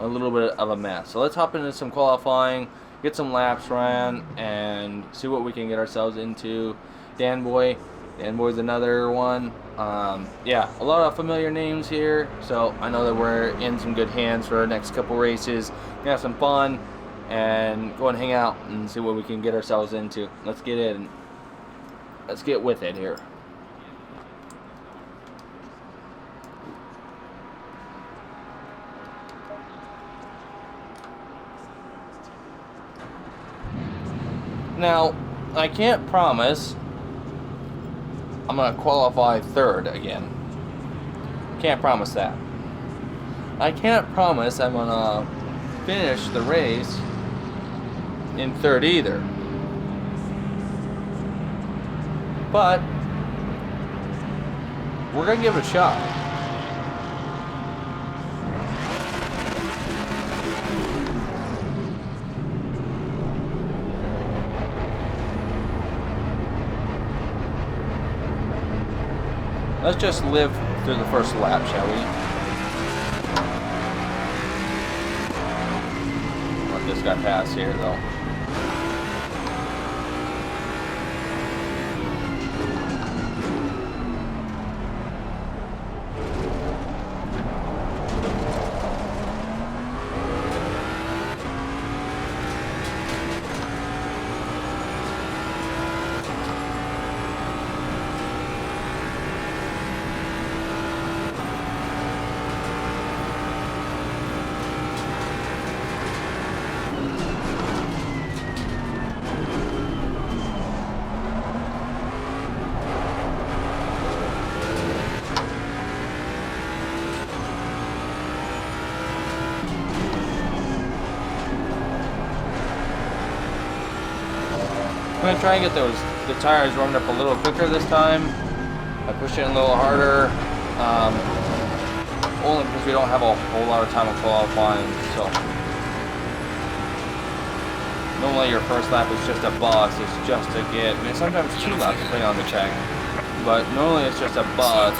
little bit of a mess. So let's hop into some qualifying, get some laps ran, and see what we can get ourselves into. Dan Boy's another one. Yeah, a lot of familiar names here, so I know that we're in some good hands for our next couple races. We're gonna have some fun and go and hang out and see what we can get ourselves into. Let's get in. Let's get with it here. Now, I can't promise I'm going to qualify third again. Can't promise that. I can't promise I'm going to finish the race in third either. But we're going to give it a shot. Let's just live through the first lap, shall we? Let this guy pass here, though. I'm gonna try and get the tires warmed up a little quicker this time. I push it in a little harder, only because we don't have a whole lot of time of qualifying. So normally your first lap is just a bus. It's just to get. I mean, sometimes 2 laps depending on the track, but normally it's just a bus.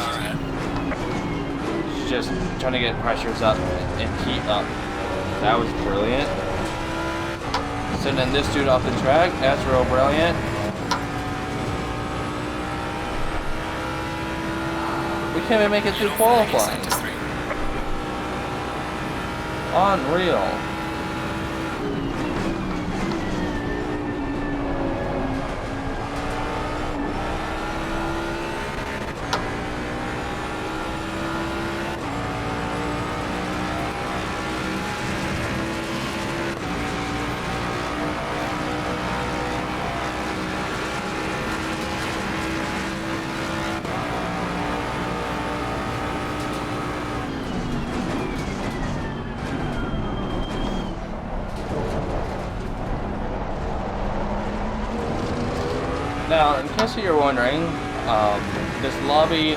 It's just trying to get pressures up and heat up. That was brilliant. Sending this dude off the track, that's real brilliant. We can't even make it through qualifying. Unreal. Now, in case you're wondering, this lobby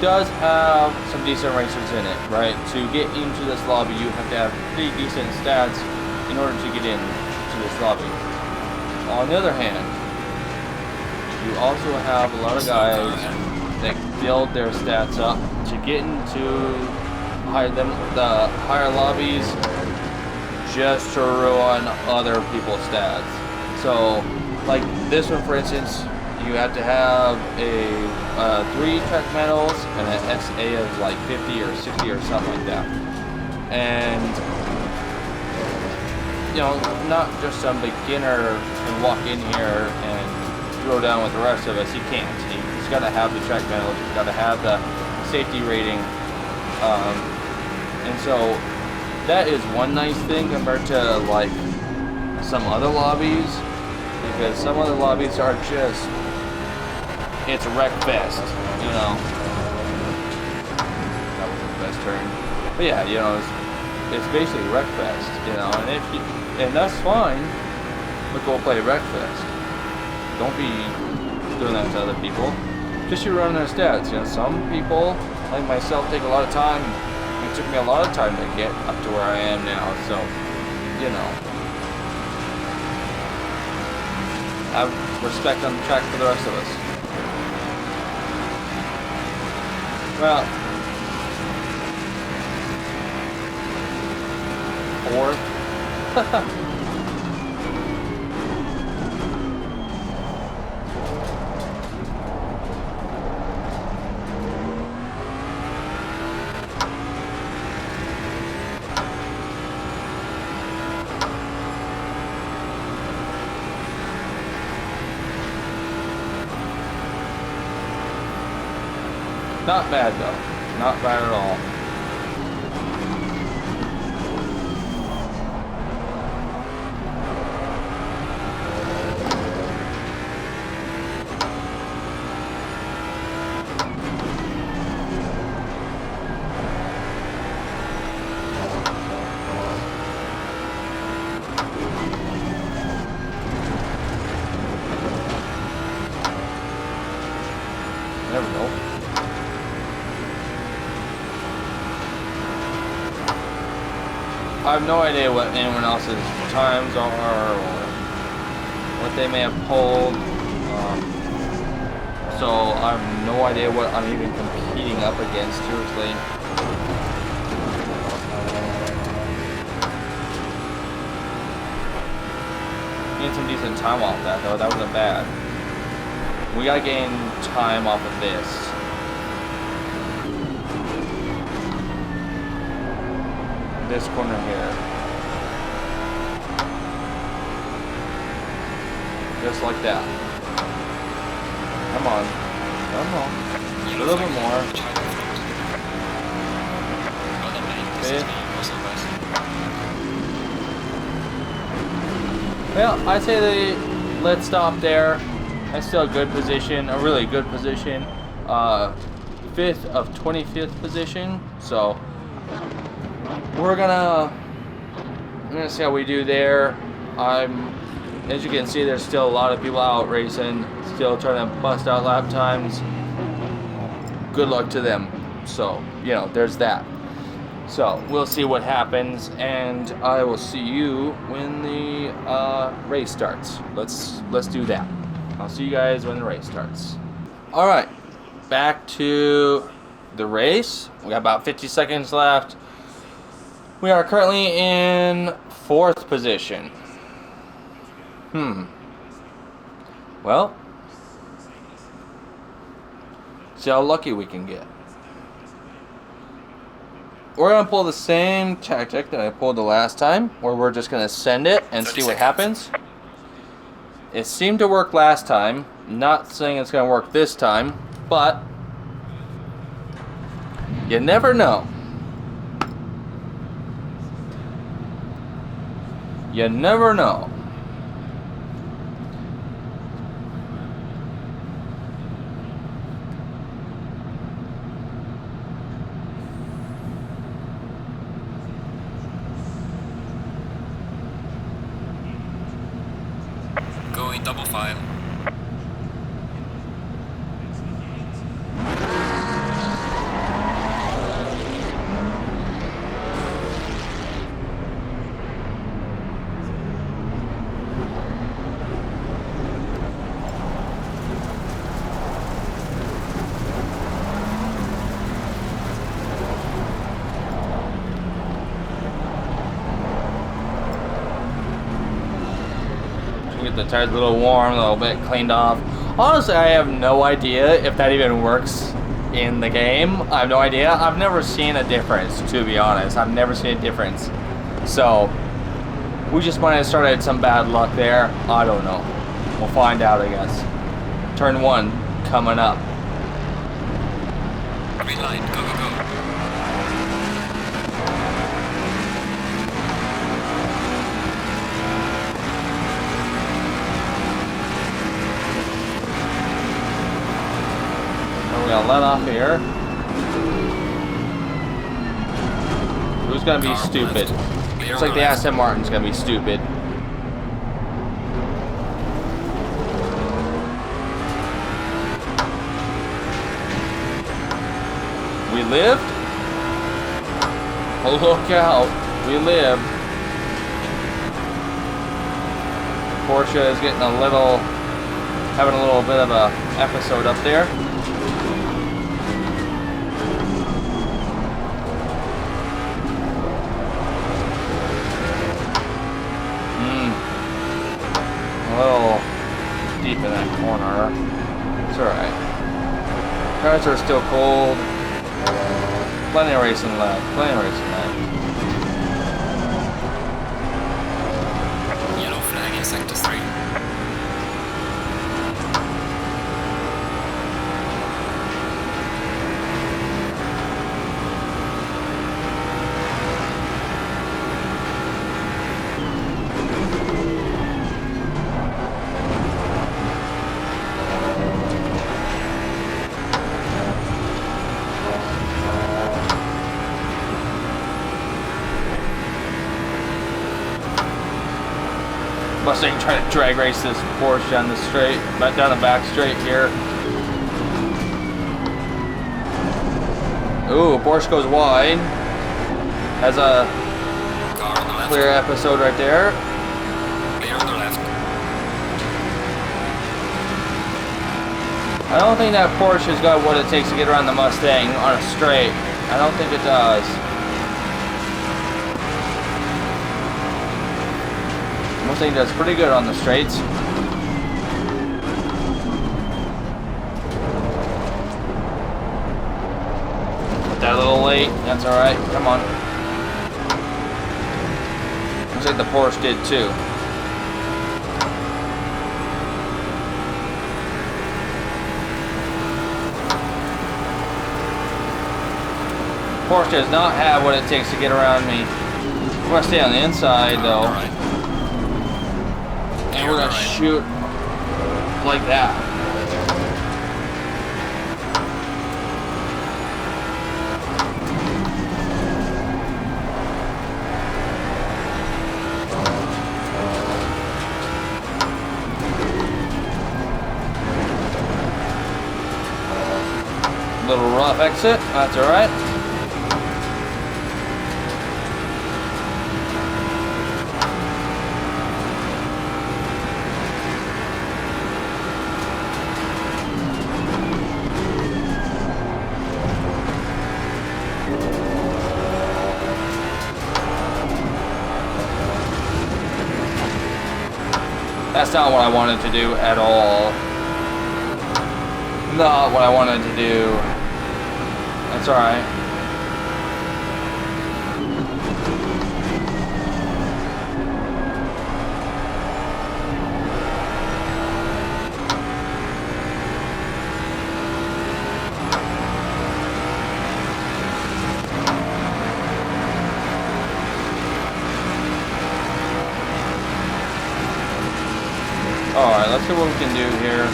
does have some decent racers in it, right? To get into this lobby, you have to have pretty decent stats in order to get into this lobby. On the other hand, you also have a lot of guys that build their stats up to get into the higher lobbies just to ruin other people's stats. So, like this one, for instance, you have to have a 3 track medals and an SA of like 50 or 60 or something like that. And you know, not just some beginner can walk in here and throw down with the rest of us. He can't. He's got to have the track medals. He's got to have the safety rating. And so that is one nice thing compared to like some other lobbies. Because some other lobbies are just, it's a wreck fest, you know. That wasn't the best turn. But yeah, you know, it's basically wreck fest, you know. And that's fine, but go play wreck fest. Don't be doing that to other people. Just you run their stats, you know. Some people, like myself, take a lot of time. It took me a lot of time to get up to where I am now, so, you know. Have respect on the track for the rest of us. Well, 4th. Not bad though. Not bad at all. There we go. I have no idea what anyone else's times are or what they may have pulled. So I have no idea what I'm even competing up against, seriously. Getting some decent time off that though, that wasn't bad. We gotta gain time off of this. This corner here. Just like that. Come on. Come on. A little bit more. Okay. Well, I say let's stop there. That's still a good position, a really good position. 5th of 25th position. So we're gonna see how we do there. As you can see, there's still a lot of people out racing, still trying to bust out lap times. Good luck to them. So, you know, there's that. So, we'll see what happens, and I will see you when the race starts. Let's do that. I'll see you guys when the race starts. All right, back to the race. We got about 50 seconds left. We are currently in 4th position. Well, see how lucky we can get. We're going to pull the same tactic that I pulled the last time, where we're just going to send it and see what happens. It seemed to work last time. Not saying it's going to work this time, but you never know. You never know. Going double file. Get the tires a little warm, a little bit cleaned off. Honestly, I have no idea if that even works in the game. I have no idea. I've never seen a difference, to be honest. I've never seen a difference. So, we just might have started some bad luck there. I don't know. We'll find out, I guess. Turn 1 coming up. Green light, go, go, go. We're gonna let off here. Who's gonna be stupid? It's like the Aston Martin's gonna be stupid. We lived? Oh, look out. We lived. Porsche is getting having a little bit of a episode up there. A little deep in that corner. It's alright. Cars are still cold. Plenty of racing left. Plenty of racing left. Yellow flag in sector 3. Mustang trying to drag race this Porsche down the straight, down the back straight here. Ooh, Porsche goes wide. Has a Car on the left. clear episode right there. Clear on the left. I don't think that Porsche's got what it takes to get around the Mustang on a straight. I don't think it does. Mustang does pretty good on the straights. That a little late. That's alright. Come on. Looks like the Porsche did too. Porsche does not have what it takes to get around me. I'm gonna stay on the inside though. Right. And we're gonna shoot like that. Little rough exit, that's alright. That's not what I wanted to do at all. Not what I wanted to do. That's alright. Alright, let's see what we can do here.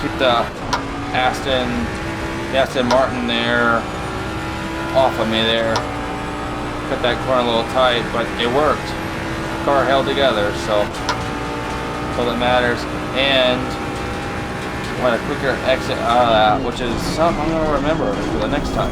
Keep the Aston Martin there off of me there. Cut that corner a little tight, but it worked. The car held together, so that's all that matters. And want a quicker exit out of that, which is something I'm going to remember for the next time.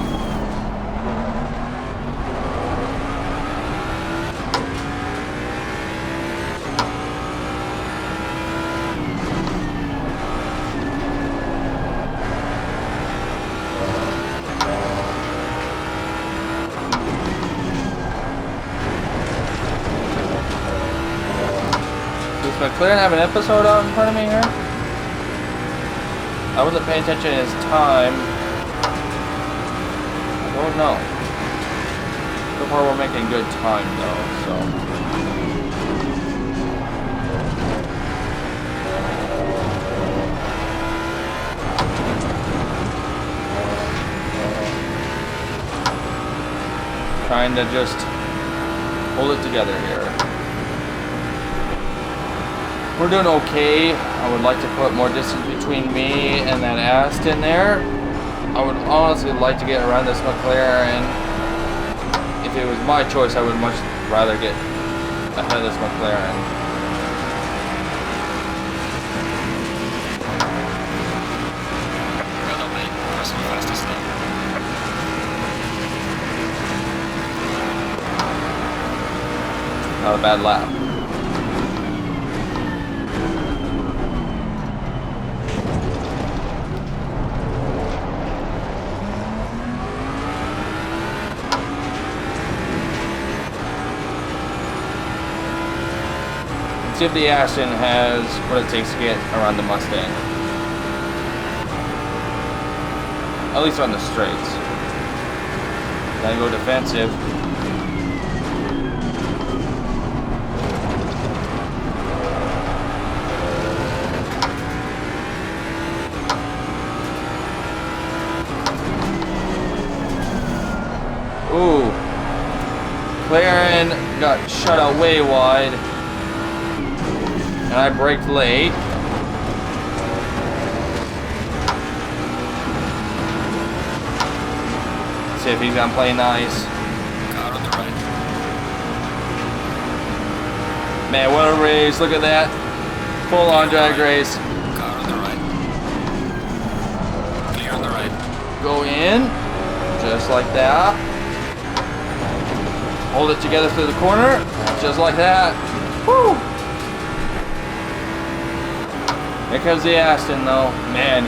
Does McLaren have an episode out in front of me here? I wasn't paying attention to his time. I don't know. So far we're making good time though, so. Trying to just hold it together here. We're doing okay. I would like to put more distance between me and that Aston there. I would honestly like to get around this McLaren. If it was my choice, I would much rather get ahead of this McLaren. Well done, mate. That's my fastest lap. Not a bad lap. See if the Aston has what it takes to get around the Mustang. At least on the straights. Gotta go defensive. Ooh. McLaren got shut out way wide. And I braked late. See if he's gonna play nice. Car on the right. Man, what a race. Look at that. Full on drag race. Car on the right. Clear on the right. Go in. Just like that. Hold it together through the corner. Just like that. Woo! Here comes the Aston though. Man,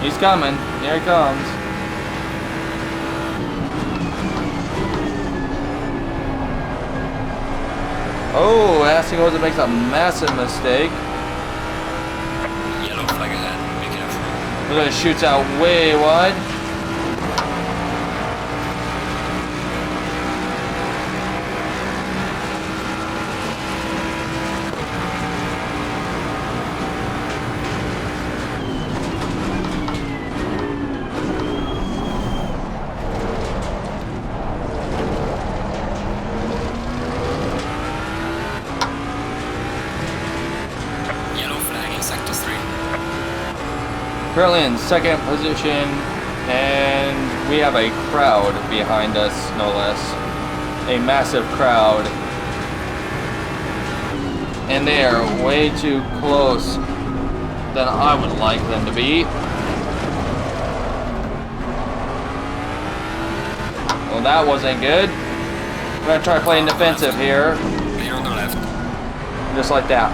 he's coming. Here he comes. Oh, Aston goes and makes a massive mistake. Yellow flag ahead. Be careful. Look at it, shoots out way wide. Currently in second position, and we have a crowd behind us, no less. A massive crowd. And they are way too close than I would like them to be. Well, that wasn't good. We're gonna try playing defensive here. Clear on the left. Just like that.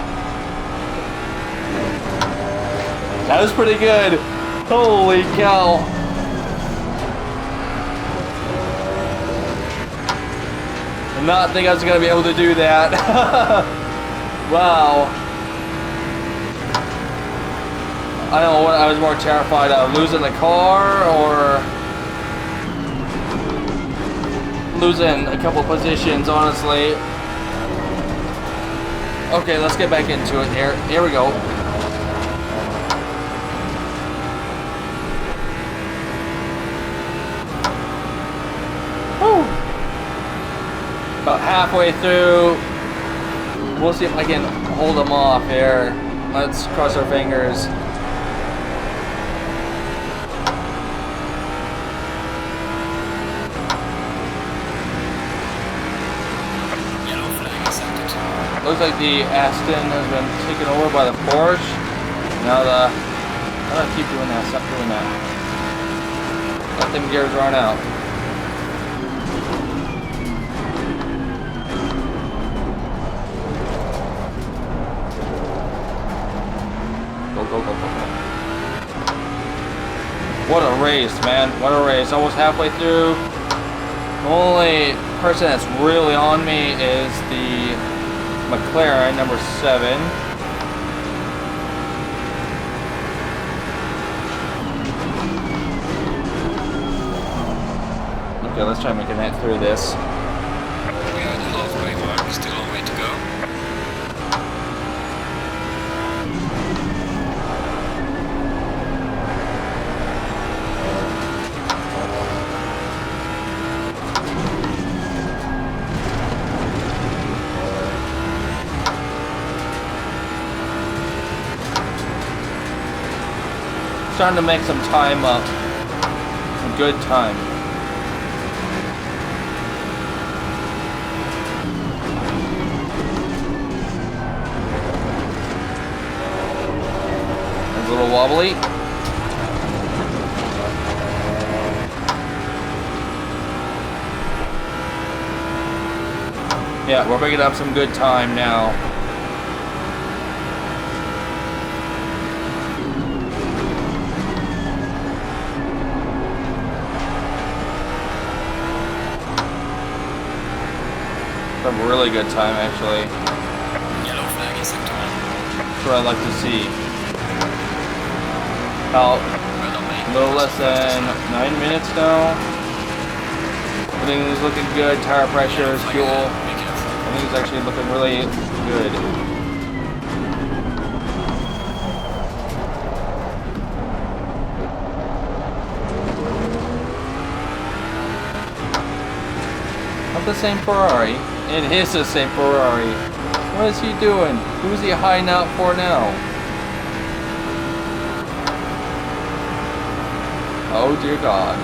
That was pretty good. Holy cow. Did not think I was going to be able to do that. Wow. I don't know what I was more terrified of. Losing the car or losing a couple positions, honestly. Okay, let's get back into it here. Here we go. About halfway through. We'll see if I can hold them off here. Let's cross our fingers. Yellow flag accepted. Looks like the Aston has been taken over by the Porsche. Now how do I keep doing that? Stop doing that. Let them gears run out. Go. What a race, man. What a race. Almost halfway through. The only person that's really on me is the McLaren, number 7. Okay, let's try making that through this. We are at the halfway mark. Still a long way to go. Trying to make some time up. Some good time. It's a little wobbly. Yeah, we're picking up some good time now. Some really good time, actually. Yellow flag is active. That's what I'd like to see. About a little less than 9 minutes now. Everything is looking good. Tire pressure, fuel. Everything is actually looking really good. Not the same Ferrari. It is the same Ferrari. What is he doing? Who's he hiding out for now? Oh dear God.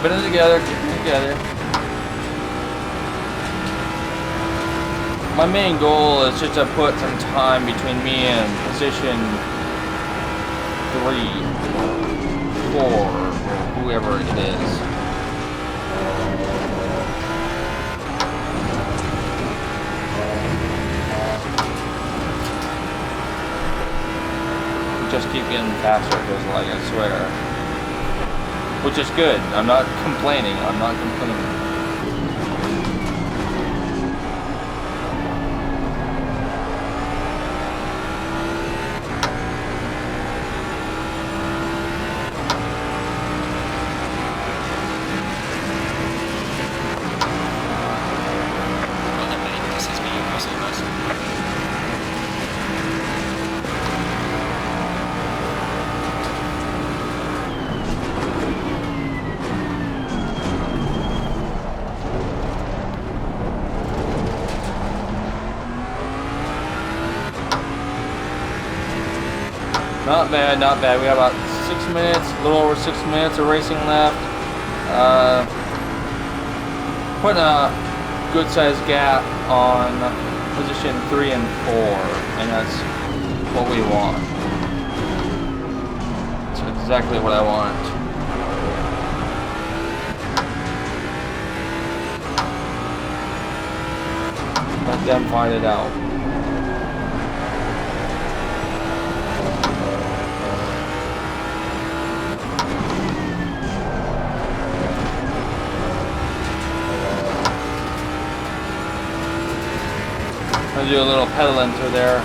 keeping it together, keeping it together. My main goal is just to put some time between me and position 3, 4, or whoever it is. Just keep getting faster, feels like, I swear. Which is good. I'm not complaining. I'm not complaining. Not bad, not bad. We have about 6 minutes, a little over 6 minutes of racing left. Putting a good sized gap on position 3 and 4, and that's what we want. That's exactly what I want. Let them fight it out. I'll do a little pedaling through there.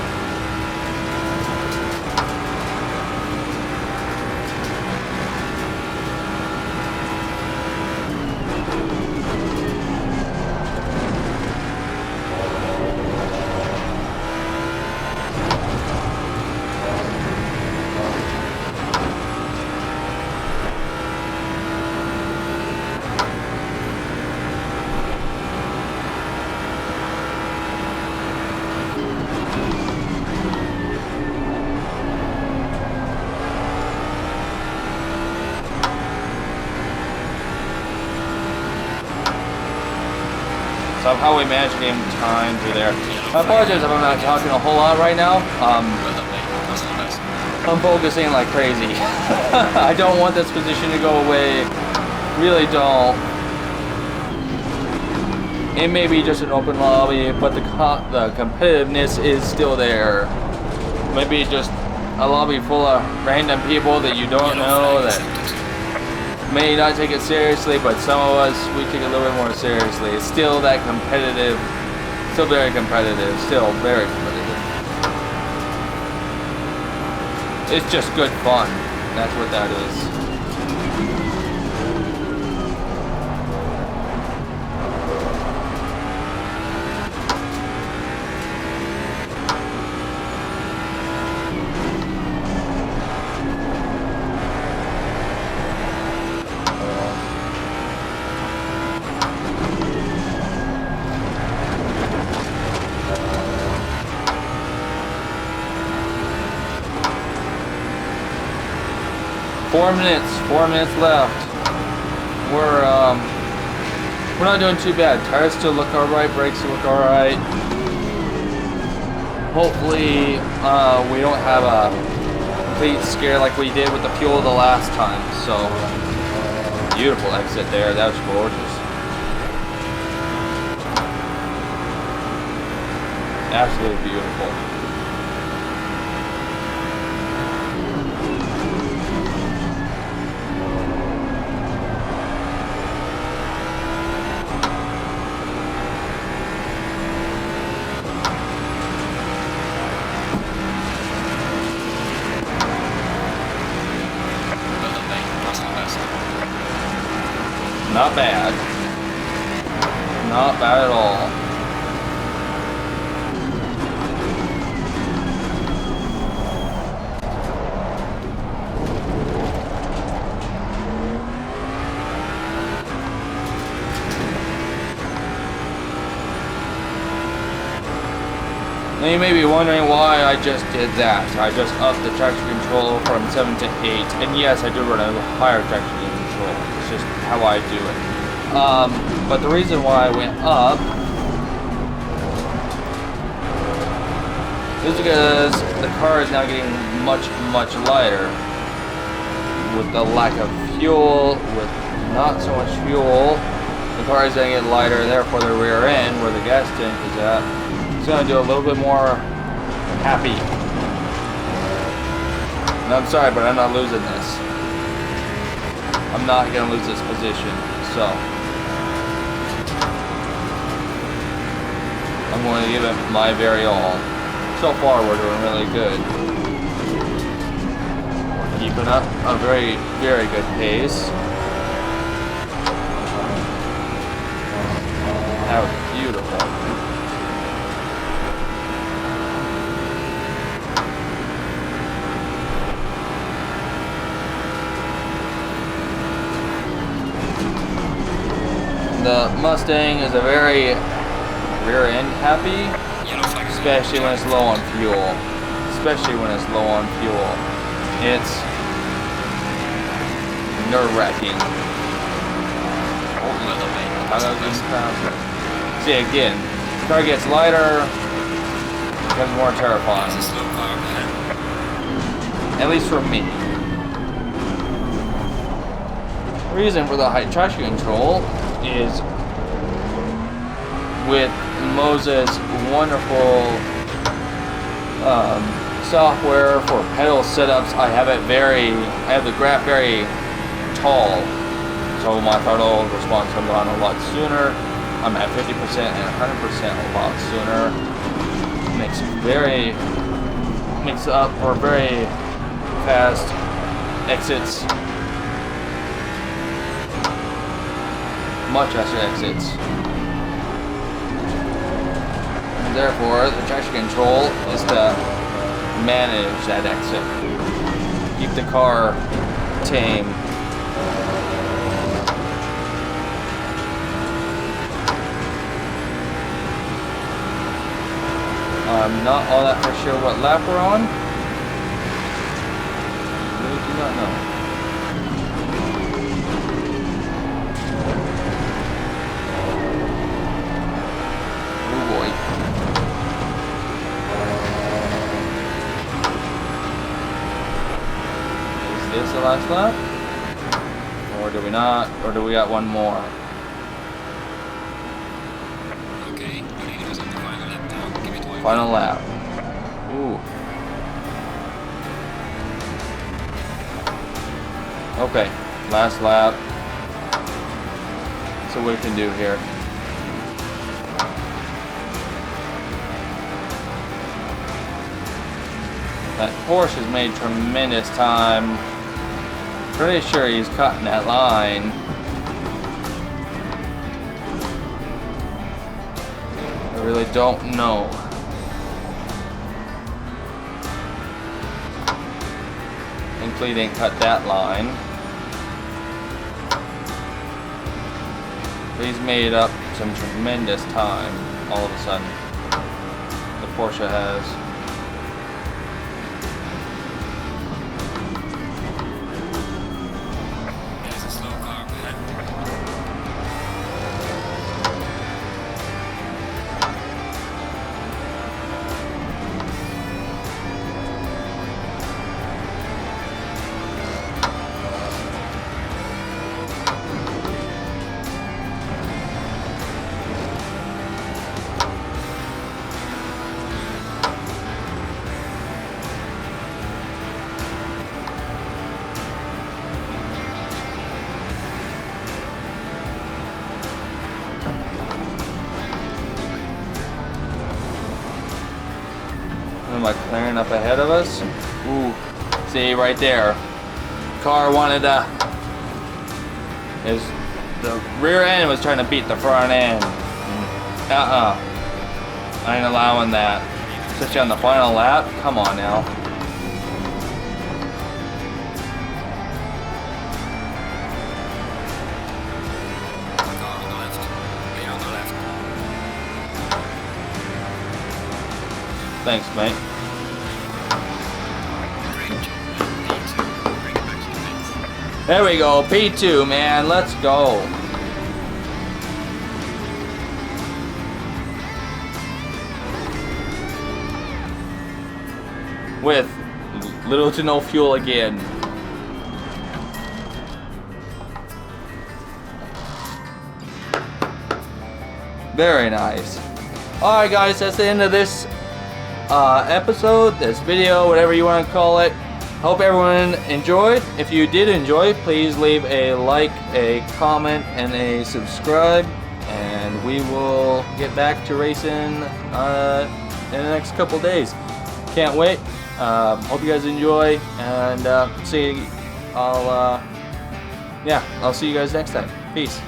Somehow we managed to gain time through there. I apologize if I'm not talking a whole lot right now. I'm focusing like crazy. I don't want this position to go away. Really don't. It may be just an open lobby, but the competitiveness is still there. Maybe just a lobby full of random people that you don't know that may not take it seriously, but some of us, we take it a little bit more seriously. It's still that competitive, still very competitive, still very competitive. It's just good fun. That's what that is. 4 minutes left. We're not doing too bad. Tires still look alright, brakes look alright. Hopefully we don't have a complete scare like we did with the fuel the last time. So beautiful exit there, that was gorgeous. Absolutely beautiful. Not bad. Not bad at all. Now you may be wondering why I just did that. I just upped the traction control from 7 to 8. And yes, I do run a higher traction control. It's just how I do it. But the reason why I went up is because the car is now getting much, much lighter. With the lack of fuel, with not so much fuel, the car is going to get lighter, therefore the rear end, where the gas tank is at, is going to do a little bit more happy. And I'm sorry, but I'm not losing this. I'm not going to lose this position, so I'm going to give it my very all. So far, we're doing really good. We're keeping up a very, very good pace. How beautiful. The Mustang is a very rear end happy, especially when it's low on fuel. Especially when it's low on fuel. It's nerve-wracking. See, again, the car gets lighter, becomes more terrifying. At least for me. The reason for the high traction control is with Monza's wonderful software for pedal setups. I have the graph very tall, so my throttle response comes on a lot sooner. I'm at 50% and 100% a lot sooner. Makes up for very fast exits. Much faster exits. And therefore, the traction control is to manage that exit. Keep the car tame. I'm not all that for sure what lap we're on. I really do not know. Is this the last lap? Or do we not? Or do we got one more? Okay, it was on the final lap now. Give it one. Final lap. Ooh. Okay, last lap. So what we can do here. That Porsche has made tremendous time. Pretty sure he's cutting that line. I really don't know. Thankfully, he didn't cut that line. But he's made up some tremendous time all of a sudden. The Porsche has. Like clearing up ahead of us. Ooh, see right there. Car wanted to. The rear end was trying to beat the front end. I ain't allowing that. Especially on the final lap. Come on now. Thanks, mate. There we go, P2, man. Let's go. With little to no fuel again. Very nice. Alright guys, that's the end of this episode, this video, whatever you want to call it. Hope everyone enjoyed. If you did enjoy, please leave a like, a comment, and a subscribe. And we will get back to racing in the next couple days. Can't wait. Hope you guys enjoy, and I'll see you guys next time. Peace.